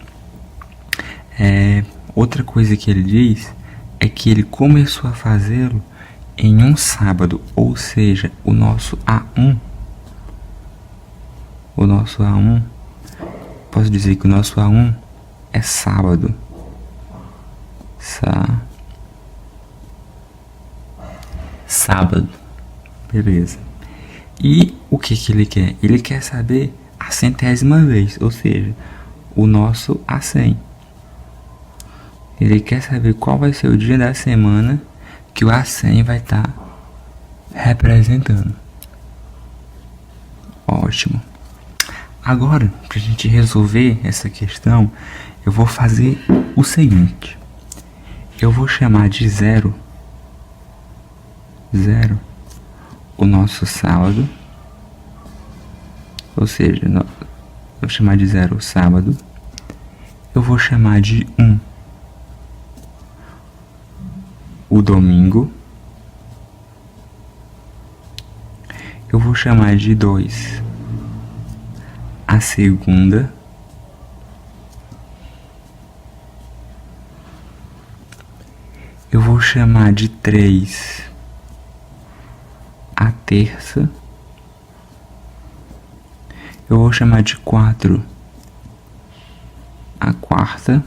Outra coisa que ele diz é que ele começou a fazê-lo em um sábado, ou seja, o nosso A1, posso dizer que o nosso A1 é sábado. Sábado. Beleza. E o que ele quer? Ele quer saber a 100ª vez, ou seja, o nosso A100. Ele quer saber qual vai ser o dia da semana que o A100 vai estar representando. Ótimo. Agora, para a gente resolver essa questão, eu vou fazer o seguinte. Eu vou chamar de 0 o nosso sábado. Ou seja, eu vou chamar de 0 o sábado. Eu vou chamar de 1 o domingo. Eu vou chamar de 2 a segunda. Eu vou chamar de 3 a terça. Eu vou chamar de 4 a quarta.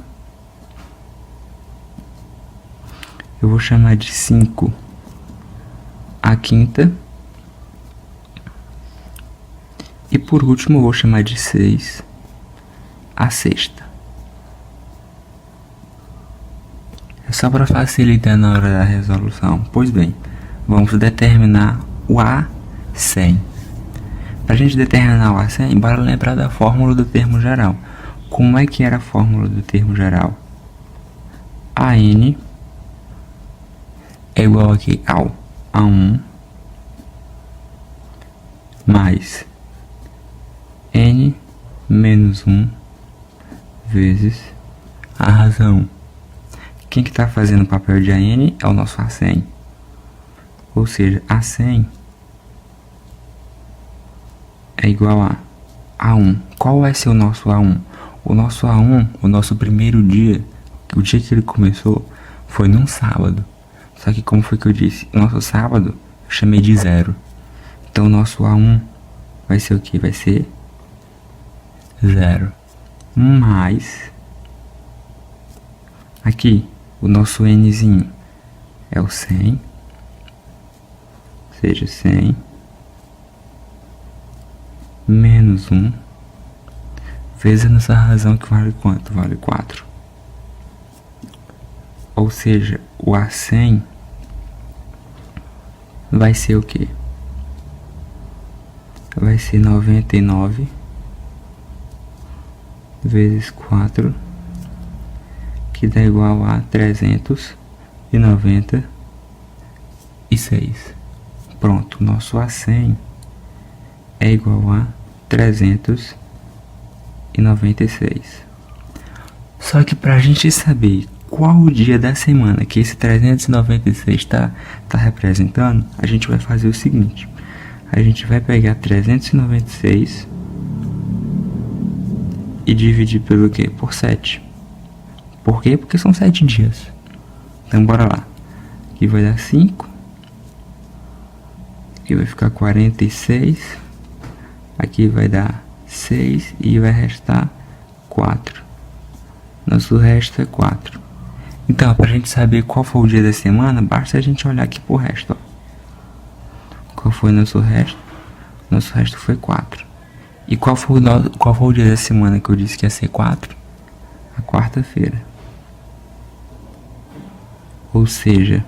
Eu vou chamar de 5 a quinta. E por último eu vou chamar de 6 a sexta. É só para facilitar na hora da resolução. Pois bem, vamos determinar o A100. Para a gente determinar o A100, bora lembrar da fórmula do termo geral. Como é que era a fórmula do termo geral? AN é igual aqui ao A1 mais N menos 1 vezes a razão. Quem que está fazendo o papel de AN é o nosso A100. Ou seja, A100 é igual a A1. Qual vai ser o nosso A1? O nosso A1, o nosso primeiro dia, o dia que ele começou, foi num sábado. Só que como foi que eu disse? O nosso sábado eu chamei de 0. Então o nosso A1 vai ser o que? Vai ser 0 mais aqui o nosso Nzinho é o 100, ou seja, 100 menos 1 vezes a nossa razão, que vale quanto? Vale 4. Ou seja, o A100 vai ser o que? Vai ser 99 vezes 4, que dá igual a 396. Pronto, nosso A100 é igual a 396. Só que para a gente saber qual o dia da semana que esse 396 está representando, a gente vai fazer o seguinte. A gente vai pegar 396 e dividir pelo quê? Por 7. Por quê? Porque são 7 dias. Então bora lá. Aqui vai dar 5. Aqui vai ficar 46. Aqui vai dar 6 e vai restar 4. Nosso resto é 4. Então, para a gente saber qual foi o dia da semana, basta a gente olhar aqui pro resto. Ó. Qual foi o nosso resto? Nosso resto foi 4. E qual foi o dia da semana que eu disse que ia ser 4? A quarta-feira. Ou seja,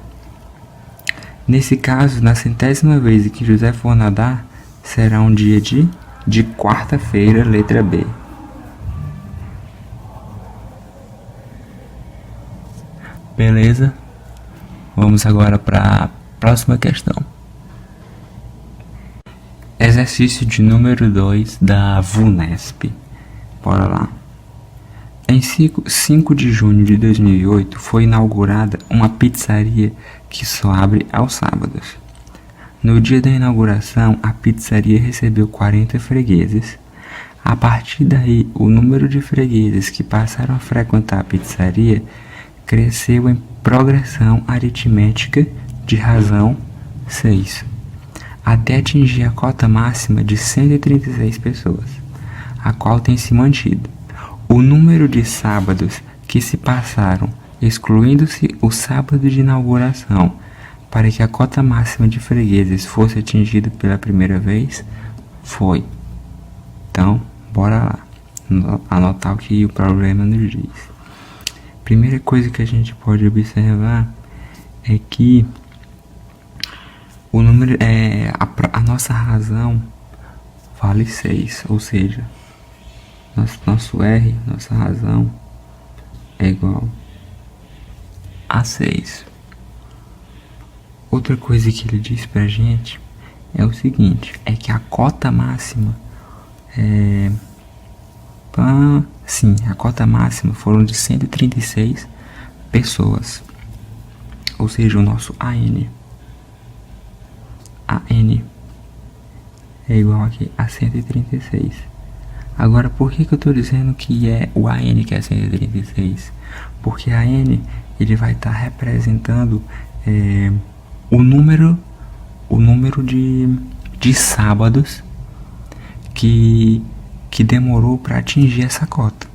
nesse caso, na 100ª vez que José for nadar, será um dia de quarta-feira, letra B. Beleza? Vamos agora para Próxima questão. Exercício de número 2 da VUNESP. Bora lá. Em 5 de junho de 2008 foi inaugurada uma pizzaria que só abre aos sábados. No dia da inauguração, a pizzaria recebeu 40 fregueses. A partir daí, o número de fregueses que passaram a frequentar a pizzaria cresceu em progressão aritmética de razão 6, até atingir a cota máxima de 136 pessoas, a qual tem se mantido. O número de sábados que se passaram, excluindo-se o sábado de inauguração, para que a cota máxima de fregueses fosse atingida pela primeira vez, foi. Então, bora lá, anotar o que o problema nos diz. Primeira coisa que a gente pode observar é que o número a nossa razão vale 6, ou seja, nosso R, nossa razão é igual a 6. Outra coisa que ele diz pra gente é o seguinte, é que a cota máxima a cota máxima foram de 136 pessoas, ou seja, o nosso AN é igual aqui a 136. Agora, por que eu estou dizendo que é o AN que é 136? Porque a AN ele vai estar representando o número de sábados que demorou para atingir essa cota.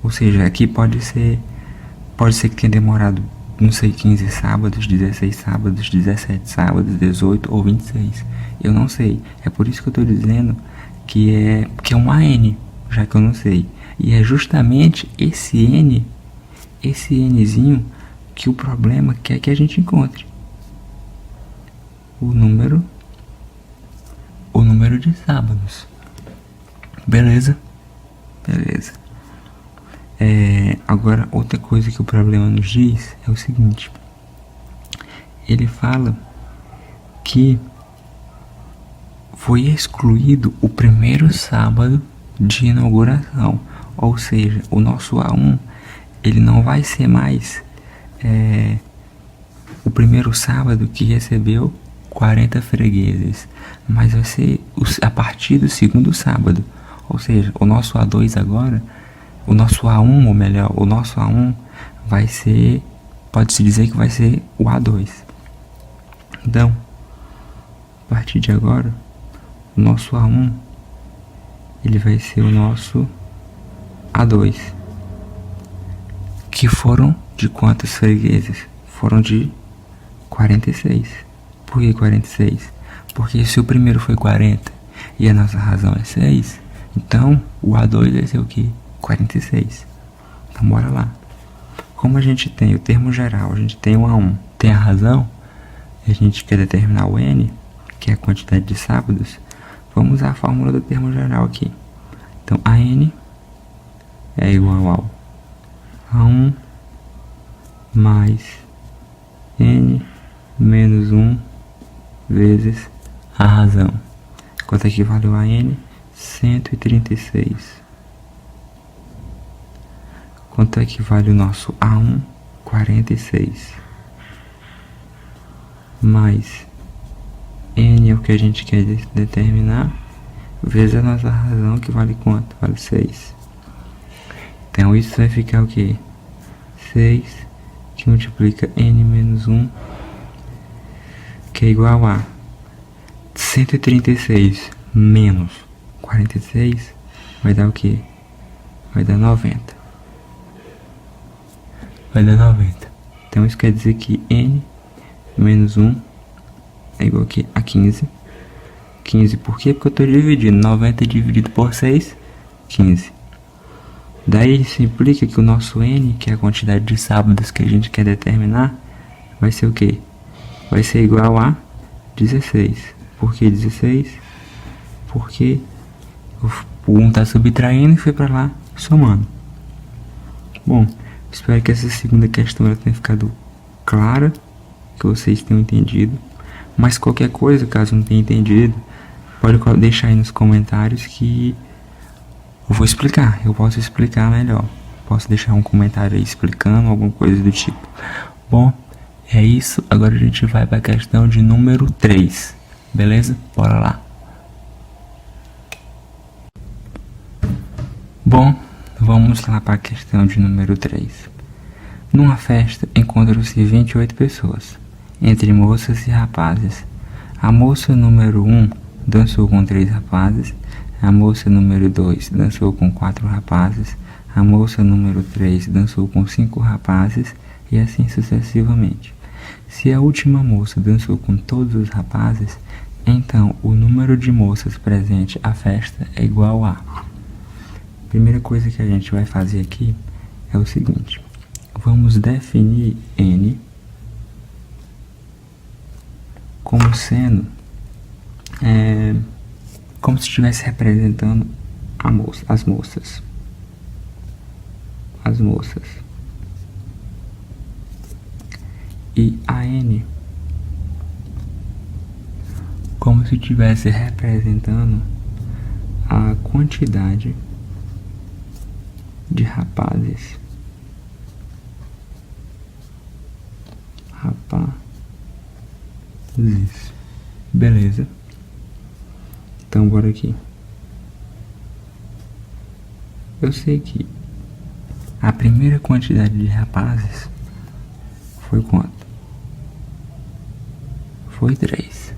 Ou seja, aqui pode ser que tenha demorado, não sei, 15 sábados, 16 sábados, 17 sábados, 18 ou 26. Eu não sei. É por isso que eu estou dizendo que é um AN, já que eu não sei. E é justamente esse Nzinho, que o problema quer que a gente encontre. O número de sábados. Beleza? Agora, outra coisa que o problema nos diz é o seguinte. Ele fala que foi excluído o primeiro sábado de inauguração. Ou seja, o nosso A1 ele não vai ser mais o primeiro sábado que recebeu 40 fregueses, mas vai ser a partir do segundo sábado. Ou seja, o nosso A2 agora, o nosso A1, ou melhor, o nosso A1 vai ser, pode-se dizer que vai ser o A2. Então, a partir de agora, o nosso A1, ele vai ser o nosso A2. Que foram de quantos fregueses? Foram de 46. Por que 46? Porque se o primeiro foi 40 e a nossa razão é 6, então o A2 vai ser o que? 46. Então bora lá. Como a gente tem o termo geral, a gente tem o A1, tem a razão, e a gente quer determinar o N, que é a quantidade de sábados, vamos usar a fórmula do termo geral aqui. Então AN é igual ao A1 mais N menos 1 vezes a razão. Quanto equivale a N? 136. Quanto equivale o nosso A1? 46. Mais N é o que a gente quer determinar, vezes a nossa razão, que vale quanto? Vale 6. Então isso vai ficar o que? 6 que multiplica N menos 1, que é igual a 136 menos 46, vai dar o que? Vai dar 90. Então isso quer dizer que N menos 1 é igual aqui a 15. 15 por quê? Porque eu estou dividindo 90 dividido por 6, 15. Daí isso implica que o nosso N, que é a quantidade de sábados que a gente quer determinar, vai ser o quê? Vai ser igual a 16. Por que 16? Porque o 1 está subtraindo e foi para lá somando. Bom, espero que essa segunda questão tenha ficado clara que vocês tenham entendido. Mas qualquer coisa, caso não tenha entendido, pode deixar aí nos comentários que eu vou explicar. Eu posso explicar melhor. Posso deixar um comentário aí explicando alguma coisa do tipo. Bom, é isso. Agora a gente vai para a questão de número 3. Beleza? Bora lá. Bom, vamos lá para a questão de número 3. Numa festa encontram-se 28 pessoas, entre moças e rapazes. A moça número 1 dançou com 3 rapazes, a moça número 2 dançou com 4 rapazes, a moça número 3 dançou com 5 rapazes e assim sucessivamente. Se a última moça dançou com todos os rapazes, então o número de moças presente à festa é igual a... Primeira coisa que a gente vai fazer aqui é o seguinte. Vamos definir N como sendo como se estivesse representando as moças. E a N como se estivesse representando a quantidade de rapazes. Beleza. Então bora aqui. Eu sei que a primeira quantidade de rapazes foi quanto? Foi 3.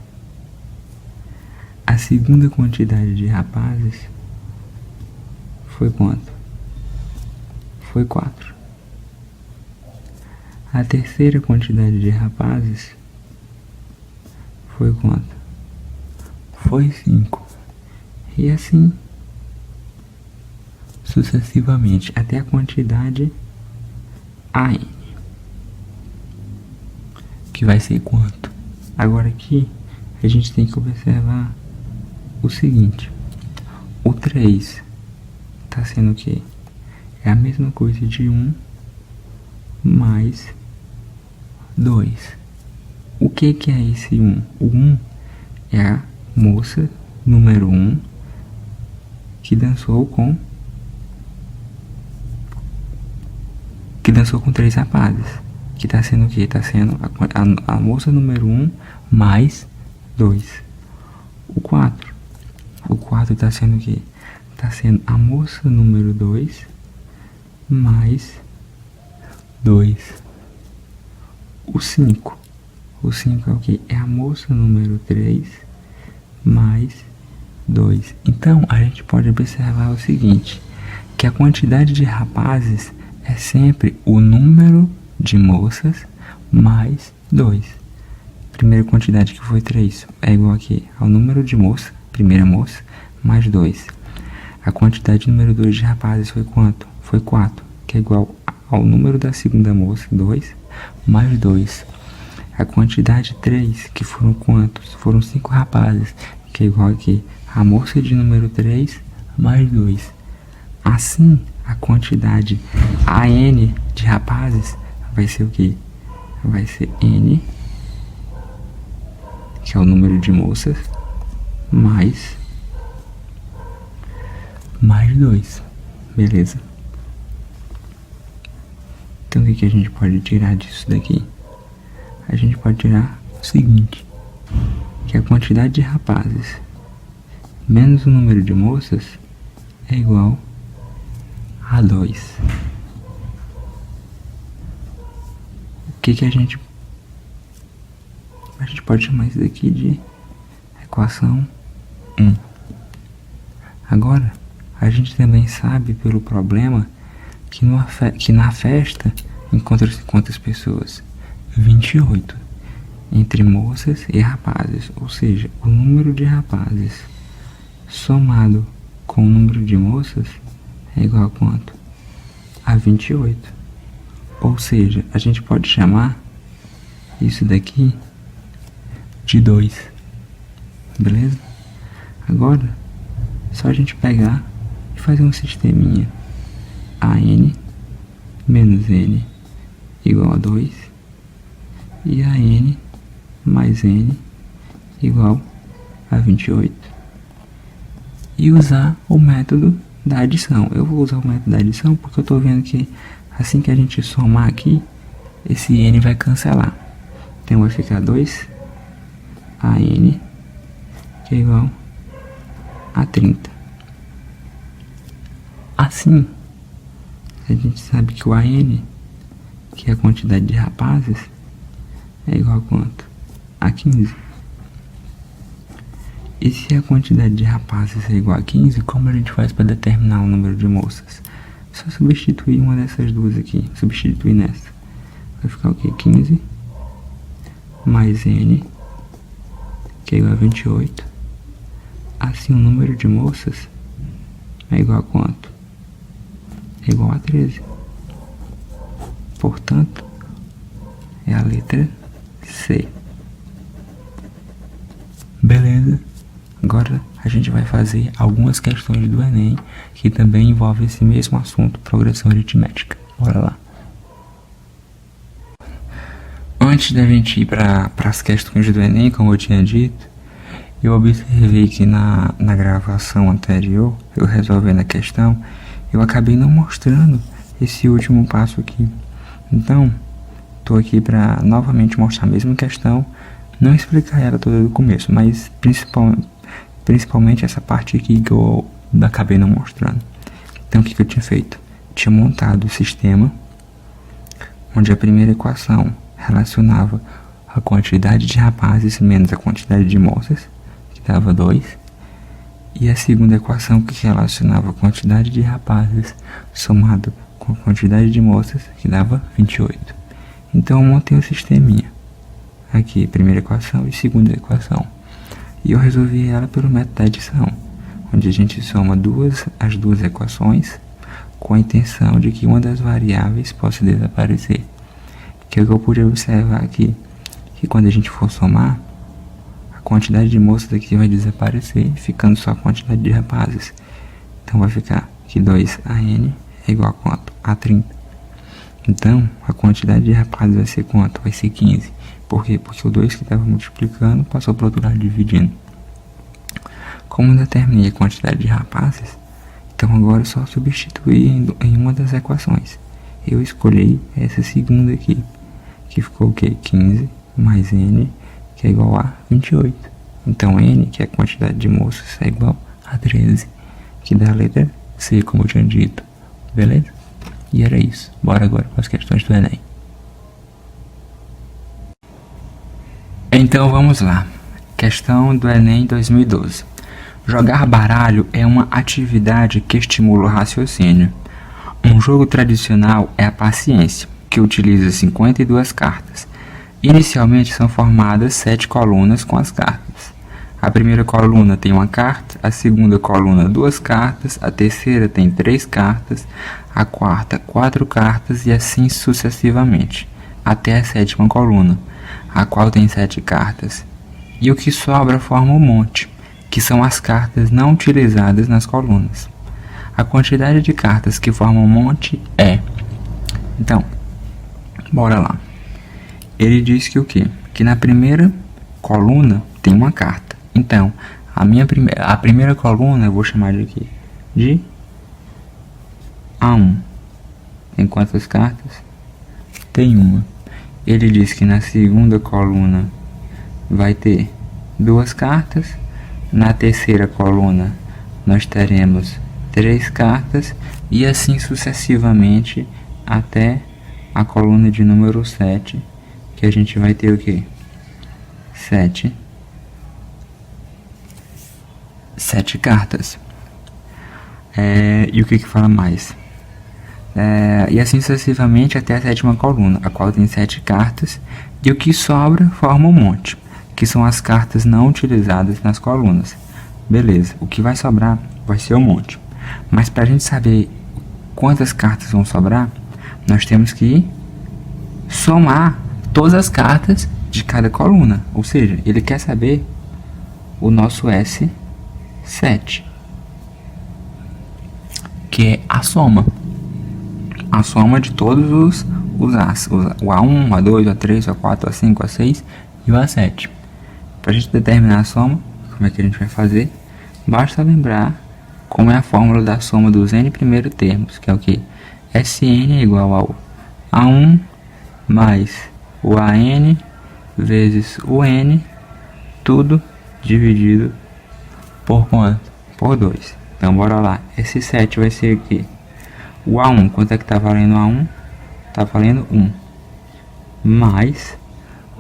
A segunda quantidade de rapazes foi quanto? Foi 4. A terceira quantidade de rapazes foi quanto? Foi 5. E assim sucessivamente até a quantidade AN, que vai ser quanto? Agora aqui a gente tem que observar o seguinte: o 3 está sendo o quê? É a mesma coisa de 1 mais 2. O que é esse 1? O 1 é a moça número 1 que dançou com 3 rapazes. Que está sendo o quê? Está sendo a moça número 1 mais 2. O 4. O 4 está sendo o quê? Está sendo a moça número 2 mais 2. O 5. O 5 é o quê? É a moça número 3 mais 2. Então, a gente pode observar o seguinte, que a quantidade de rapazes é sempre o número de moças mais 2. Primeira quantidade, que foi 3, é igual aqui ao número de moça, primeira moça, mais 2. A quantidade número 2 de rapazes foi quanto? Foi 4, que é igual ao número da segunda moça, 2, mais 2. A quantidade 3, que foram quantos? Foram 5 rapazes, que é igual aqui a moça de número 3, mais 2. Assim, a quantidade AN de rapazes vai ser o quê? Vai ser N, que é o número de moças, mais 2. Beleza? Então, o que a gente pode tirar disso daqui? A gente pode tirar o seguinte, que a quantidade de rapazes menos o número de moças é igual a 2. O que a gente pode chamar isso daqui de equação 1. Agora, a gente também sabe pelo problema que na festa encontram-se quantas pessoas? 28, entre moças e rapazes, ou seja, o número de rapazes somado com o número de moças é igual a quanto? A 28. Ou seja, a gente pode chamar isso daqui de 2. Beleza? Agora, só a gente pegar e fazer um sisteminha. AN menos N igual a 2. e a n mais n igual a 28. E usar o método da adição. Eu vou usar o método da adição porque eu estou vendo que assim que a gente somar aqui, esse n vai cancelar. Então vai ficar 2 a n, que é igual a 30. Assim, a gente sabe que o AN, que é a quantidade de rapazes, é igual a quanto? A 15. E se a quantidade de rapazes é igual a 15, como a gente faz para determinar o número de moças? Só substituir uma dessas duas aqui, substituir nessa. Vai ficar o quê? 15 mais n, que é igual a 28. Assim, o número de moças é igual a quanto? É igual a 13. Portanto, é a letra C. Beleza? Agora a gente vai fazer algumas questões do Enem que também envolvem esse mesmo assunto, progressão aritmética. Bora lá. Antes da gente ir para as questões do Enem, como eu tinha dito, eu observei que na gravação anterior, eu resolvendo a questão, eu acabei não mostrando esse último passo aqui. Então, estou aqui para novamente mostrar a mesma questão, não explicar ela toda do começo, mas principalmente essa parte aqui que eu acabei não mostrando. Então, o que eu tinha feito? Tinha montado o sistema, onde a primeira equação relacionava a quantidade de rapazes menos a quantidade de moças, que dava 2, e a segunda equação que relacionava a quantidade de rapazes somado com a quantidade de moças, que dava 28. Então eu montei o sisteminha. Aqui, primeira equação e segunda equação. E eu resolvi ela pelo método da adição, onde a gente soma as duas equações com a intenção de que uma das variáveis possa desaparecer. Que é o que eu pude observar aqui, que quando a gente for somar, a quantidade de moças aqui vai desaparecer, ficando só a quantidade de rapazes. Então vai ficar que 2AN é igual a quanto? A 30. Então, a quantidade de rapazes vai ser quanto? Vai ser 15. Por quê? Porque o 2 que estava multiplicando passou para o outro lado dividindo. Como eu determinei a quantidade de rapazes, então agora é só substituir em uma das equações. Eu escolhi essa segunda aqui, que ficou o quê? 15 mais n, que é igual a 28. Então n, que é a quantidade de moças, é igual a 13, que dá a letra C, como eu tinha dito. Beleza? E era isso. Bora agora para as questões do Enem. Então vamos lá. Questão do Enem 2012. Jogar baralho é uma atividade que estimula o raciocínio. Um jogo tradicional é a paciência, que utiliza 52 cartas. Inicialmente são formadas 7 colunas com as cartas. A primeira coluna tem uma carta, a segunda coluna 2 cartas, a terceira tem 3 cartas, a quarta 4 cartas e assim sucessivamente, até a sétima coluna, a qual tem 7 cartas. E o que sobra forma um monte, que são as cartas não utilizadas nas colunas. A quantidade de cartas que formam um monte é... Então, bora lá. Ele diz que o quê? Que na primeira coluna tem uma carta. Então, a primeira coluna eu vou chamar de aqui de A1. Tem quantas cartas? Tem uma. Ele diz que na segunda coluna vai ter 2 cartas. Na terceira coluna nós teremos 3 cartas. E assim sucessivamente até a coluna de número 7. Que a gente vai ter o quê? 7 cartas. E o que fala mais? E assim sucessivamente até a sétima coluna, a qual tem 7 cartas, e o que sobra forma um monte, que são as cartas não utilizadas nas colunas. Beleza, o que vai sobrar vai ser um monte. Mas para a gente saber quantas cartas vão sobrar, nós temos que somar todas as cartas de cada coluna. Ou seja, ele quer saber o nosso S7, que é a soma de todos o A1, o A2, o A3, o A4, o A5, o A6 e o A7. Para a gente determinar a soma, como é que a gente vai fazer? Basta lembrar como é a fórmula da soma dos n primeiros termos, que é o que? Sn é igual ao A1 mais o AN vezes o N, tudo dividido por quanto? Por 2. Então, bora lá. Esse 7 vai ser aqui. O A1, quanto é que tá valendo o A1? Tá valendo 1. Mais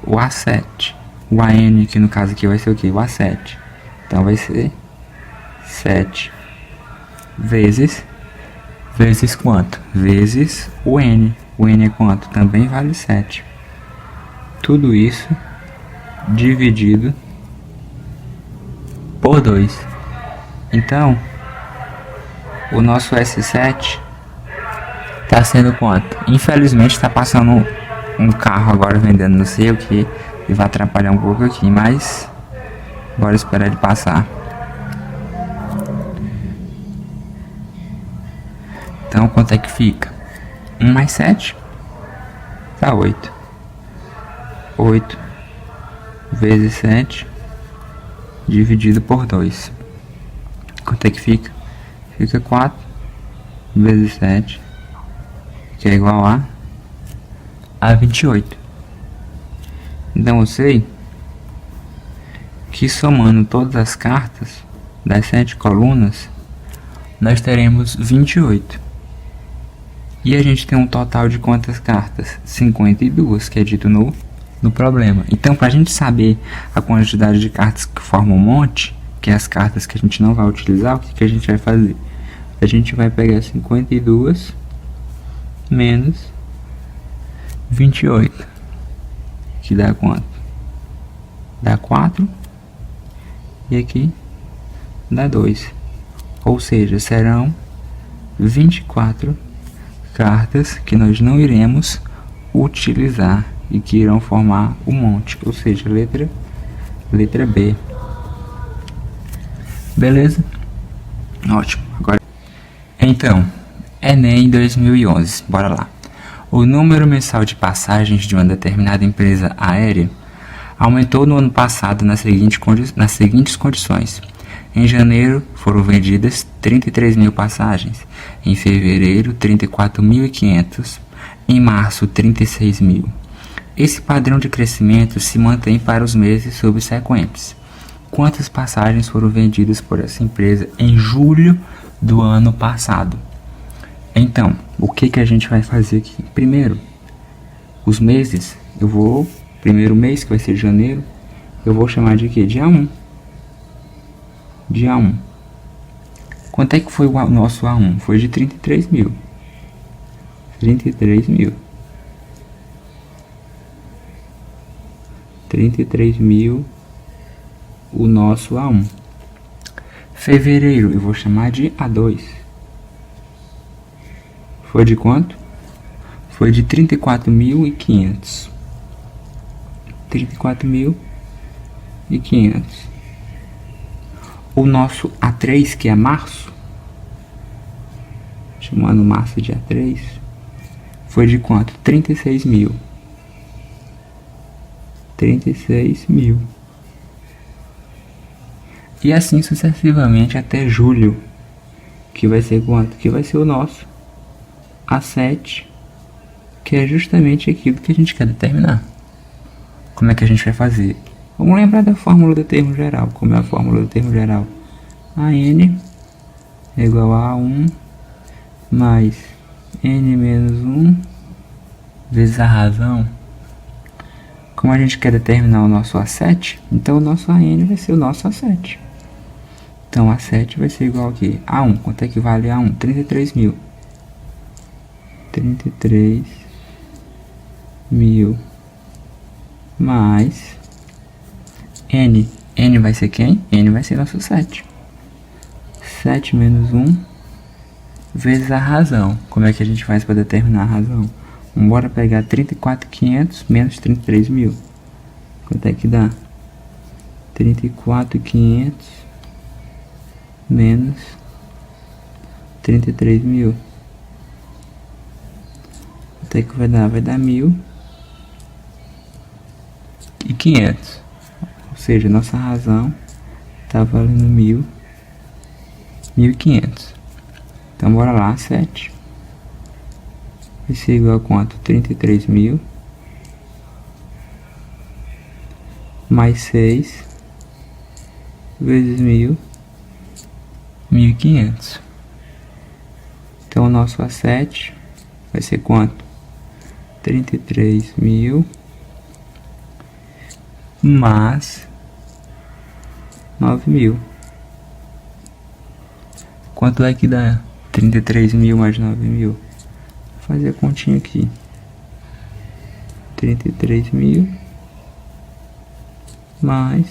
o A7. O AN, que no caso aqui vai ser o que? O A7. Então, vai ser 7 vezes quanto? Vezes o N. O N é quanto? Também vale 7. Tudo isso dividido por 2. Então, o nosso S7 está sendo quanto? Infelizmente está passando um carro agora vendendo não sei o que e vai atrapalhar um pouco aqui, mas bora esperar ele passar. Então, quanto é que fica? 1 mais 7 dá 8. 8 vezes 7 dividido por 2. Quanto é que fica? Fica 4 vezes 7, que é igual a 28. Então eu sei que somando todas as cartas das 7 colunas, nós teremos 28. E a gente tem um total de quantas cartas? 52, que é dito no problema. Então, para a gente saber a quantidade de cartas que formam um monte, que é as cartas que a gente não vai utilizar, o que a gente vai fazer? A gente vai pegar 52 menos 28, que dá quanto? Dá 4, e aqui dá 2. Ou seja, serão 24 cartas que nós não iremos utilizar e que irão formar um monte, ou seja, letra B. Beleza? Ótimo. Agora, então, Enem 2011, bora lá. O número mensal de passagens de uma determinada empresa aérea aumentou no ano passado nas seguintes condições. Em janeiro foram vendidas 33 mil passagens, em fevereiro 34.500, em março 36 mil. Esse padrão de crescimento se mantém para os meses subsequentes. Quantas passagens foram vendidas por essa empresa em julho do ano passado? Então, o que a gente vai fazer aqui? Primeiro, os meses, primeiro mês, que vai ser janeiro, eu vou chamar de quê? Dia 1. Dia 1. Quanto é que foi o nosso A1? Foi de 33 mil. 33 mil. 33 mil o nosso A1. Fevereiro eu vou chamar de A2. Foi de quanto? Foi de 34.500. 34.500. O nosso A3, que é março, chamando março de A3, foi de quanto? 36 mil. 36 mil. E assim sucessivamente até julho, que vai ser quanto? Que vai ser o nosso A7, que é justamente aquilo que a gente quer determinar. Como é que a gente vai fazer? Vamos lembrar da fórmula do termo geral. Como é a fórmula do termo geral? AN é igual a A1 mais N menos 1 vezes a razão. Como a gente quer determinar o nosso A7, então o nosso AN vai ser o nosso A7. Então A7 vai ser igual a quê? A1. Quanto é que vale A1? 33 mil. 33 mil mais N. N vai ser quem? N vai ser nosso 7. 7 menos 1 vezes a razão. Como é que a gente faz para determinar a razão? Bora pegar 34.500 menos 33 mil. Quanto é que dá? 34.500 menos 33 mil. Quanto é que vai dar? Vai dar 1.500. Ou seja, nossa razão tá valendo 1.500. Então bora lá, 7 vai ser igual a quanto? 33.000 mais 6 vezes 1.500. Então o nosso A7 vai ser quanto? 33.000 mais 9.000. Quanto é que dá 33.000 mais 9.000? Vou fazer a continha aqui. 33.000 mais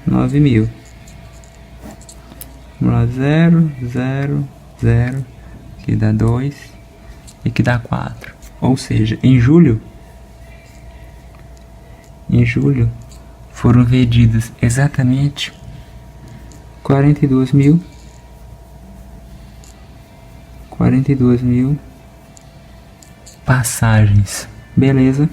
9.000. Vamos lá, 0, 0, 0. Aqui dá 2. E aqui dá 4. Ou seja, em julho foram vendidas exatamente 42.000 passagens. Beleza?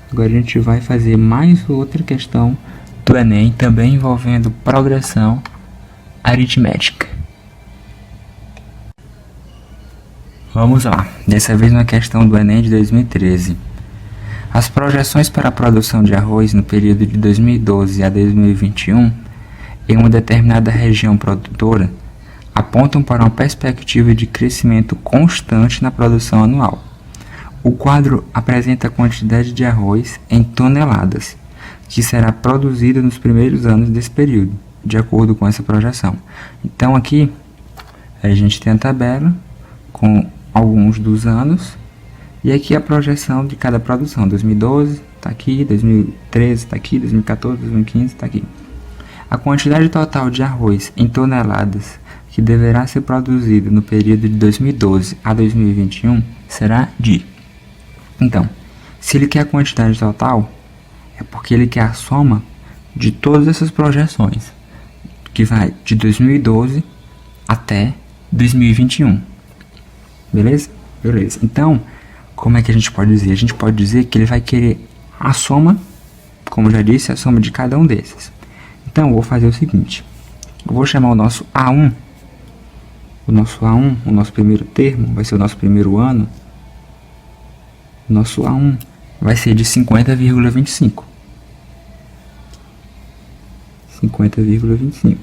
Agora a gente vai fazer mais outra questão do Enem, também envolvendo progressão aritmética. Vamos lá, dessa vez uma questão do Enem de 2013. As projeções para a produção de arroz no período de 2012 a 2021 em uma determinada região produtora apontam para uma perspectiva de crescimento constante na produção anual. O quadro apresenta a quantidade de arroz em toneladas que será produzida nos primeiros anos desse período, de acordo com essa projeção. Então aqui a gente tem a tabela com alguns dos anos e aqui a projeção de cada produção. 2012 está aqui, 2013 está aqui, 2014, 2015 está aqui. A quantidade total de arroz em toneladas que deverá ser produzido no período de 2012 a 2021 será de... Então, se ele quer a quantidade total, é porque ele quer a soma de todas essas projeções, que vai de 2012 até 2021. Beleza? Beleza. Então, como é que a gente pode dizer? A gente pode dizer que ele vai querer a soma, como eu já disse, a soma de cada um desses. Então, eu vou fazer o seguinte. Eu vou chamar o nosso A1. O nosso A1, o nosso primeiro termo, vai ser o nosso primeiro ano. O nosso A1 vai ser de 50,25. 50,25.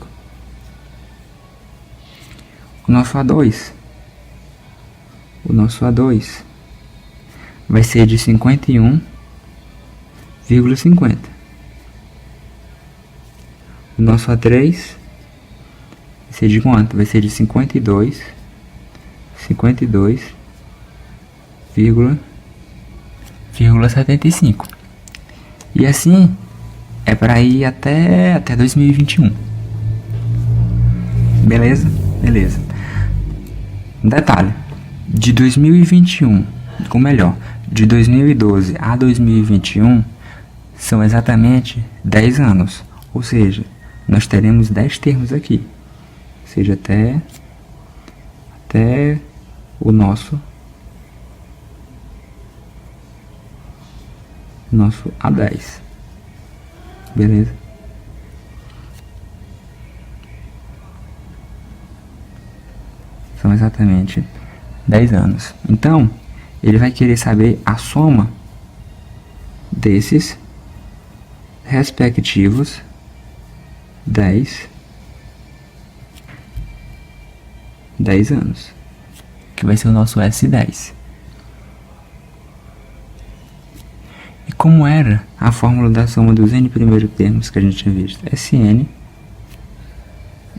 O nosso A2. O nosso A2 vai ser de 51,50. O nosso A3 vai ser de quanto? Vai ser de 52,75. E assim é para ir até 2021. Beleza? Beleza. Detalhe, de 2021, ou melhor, de 2012 a 2021 são exatamente 10 anos. Ou seja, nós teremos 10 termos aqui. Ou seja, até o nosso A10. Beleza? São exatamente 10 anos. Então, ele vai querer saber a soma desses respectivos 10 anos, que vai ser o nosso S10. E como era a fórmula da soma dos n primeiros termos que a gente tinha visto? Sn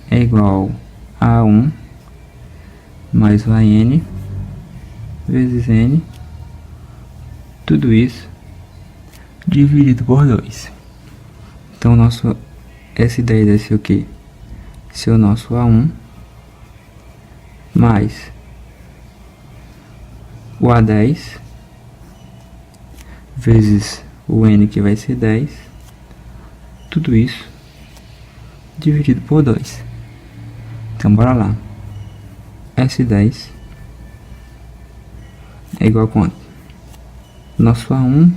é igual a 1 mais o AN vezes N, tudo isso dividido por 2. Então o nosso S10 vai ser o quê? Ser o nosso A1 mais o A10 vezes o N, que vai ser 10, tudo isso dividido por 2. Então bora lá. S10 é igual a quanto? Nosso A1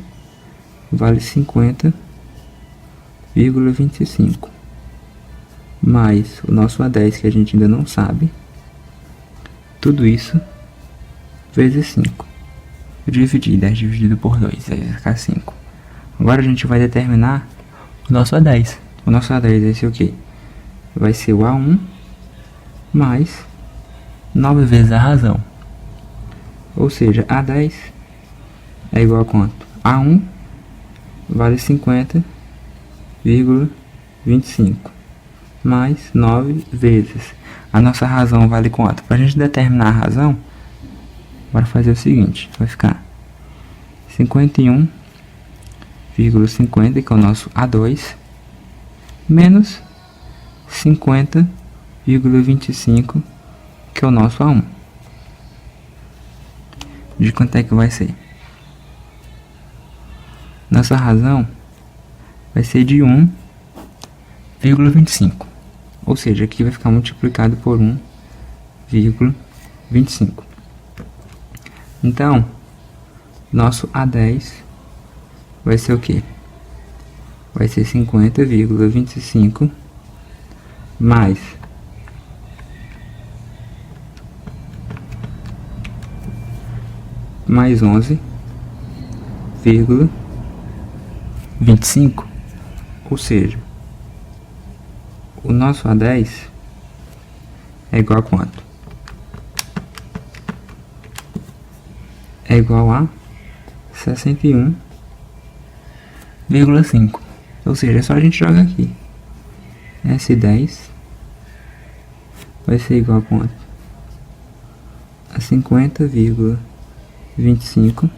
vale 50,25 mais o nosso A10 que a gente ainda não sabe, tudo isso vezes 5. Eu dividi 10 dividido por 2, aí vai ficar 5. Agora a gente vai determinar o nosso A10. O nosso A10 vai ser o quê? Vai ser o A1 mais 9 vezes a razão. Ou seja, A10 é igual a quanto? A1 vale 50,25 mais 9 vezes. A nossa razão vale quanto? Para a gente determinar a razão, bora fazer o seguinte. Vai ficar 51,50, que é o nosso A2, menos 50,25, que é o nosso A1. De quanto é que vai ser? Nossa razão vai ser de 1,25. Ou seja, aqui vai ficar multiplicado por 1,25. Então, nosso A10 vai ser o quê? Vai ser 50,25 mais 11,25. Ou seja, o nosso A10 é igual a quanto? É igual a 61,5. Ou seja, é só a gente jogar aqui. S10 vai ser igual a quanto? A 50,25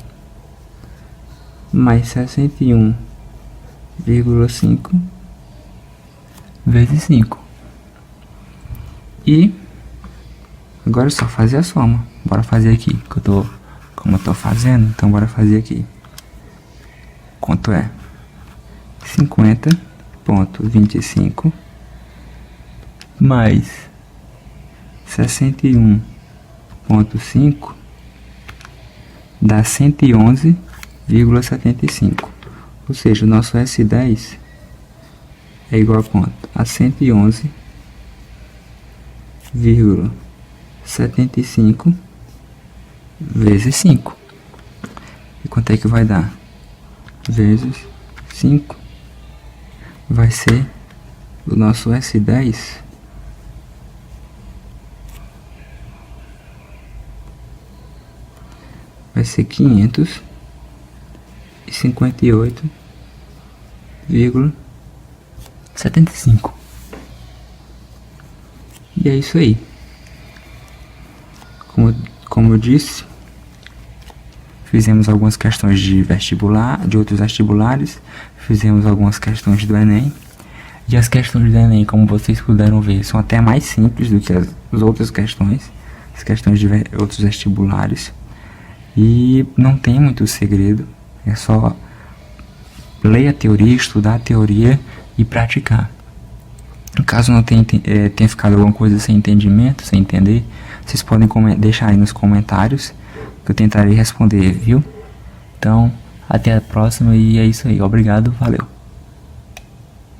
mais 61,5 vezes 5. E agora é só fazer a soma. Bora fazer aqui, como eu tô fazendo, então bora fazer aqui. Quanto é? 50,25 mais 61,5 dá 111,75. Ou seja, o nosso S10 é igual a quanto? A 111,75 vezes 5. E quanto é que vai dar? Vezes 5. Vai ser o nosso S10 vai ser 558,75. E é isso aí. Como eu disse, fizemos algumas questões de vestibular, de outros vestibulares, fizemos algumas questões do Enem. E as questões do Enem, como vocês puderam ver, são até mais simples do que as outras questões, as questões de outros vestibulares. E não tem muito segredo, é só ler a teoria, estudar a teoria e praticar. Caso não tenha ficado alguma coisa sem entendimento, sem entender, vocês podem deixar aí nos comentários que eu tentarei responder, viu? Então, até a próxima e é isso aí. Obrigado, valeu!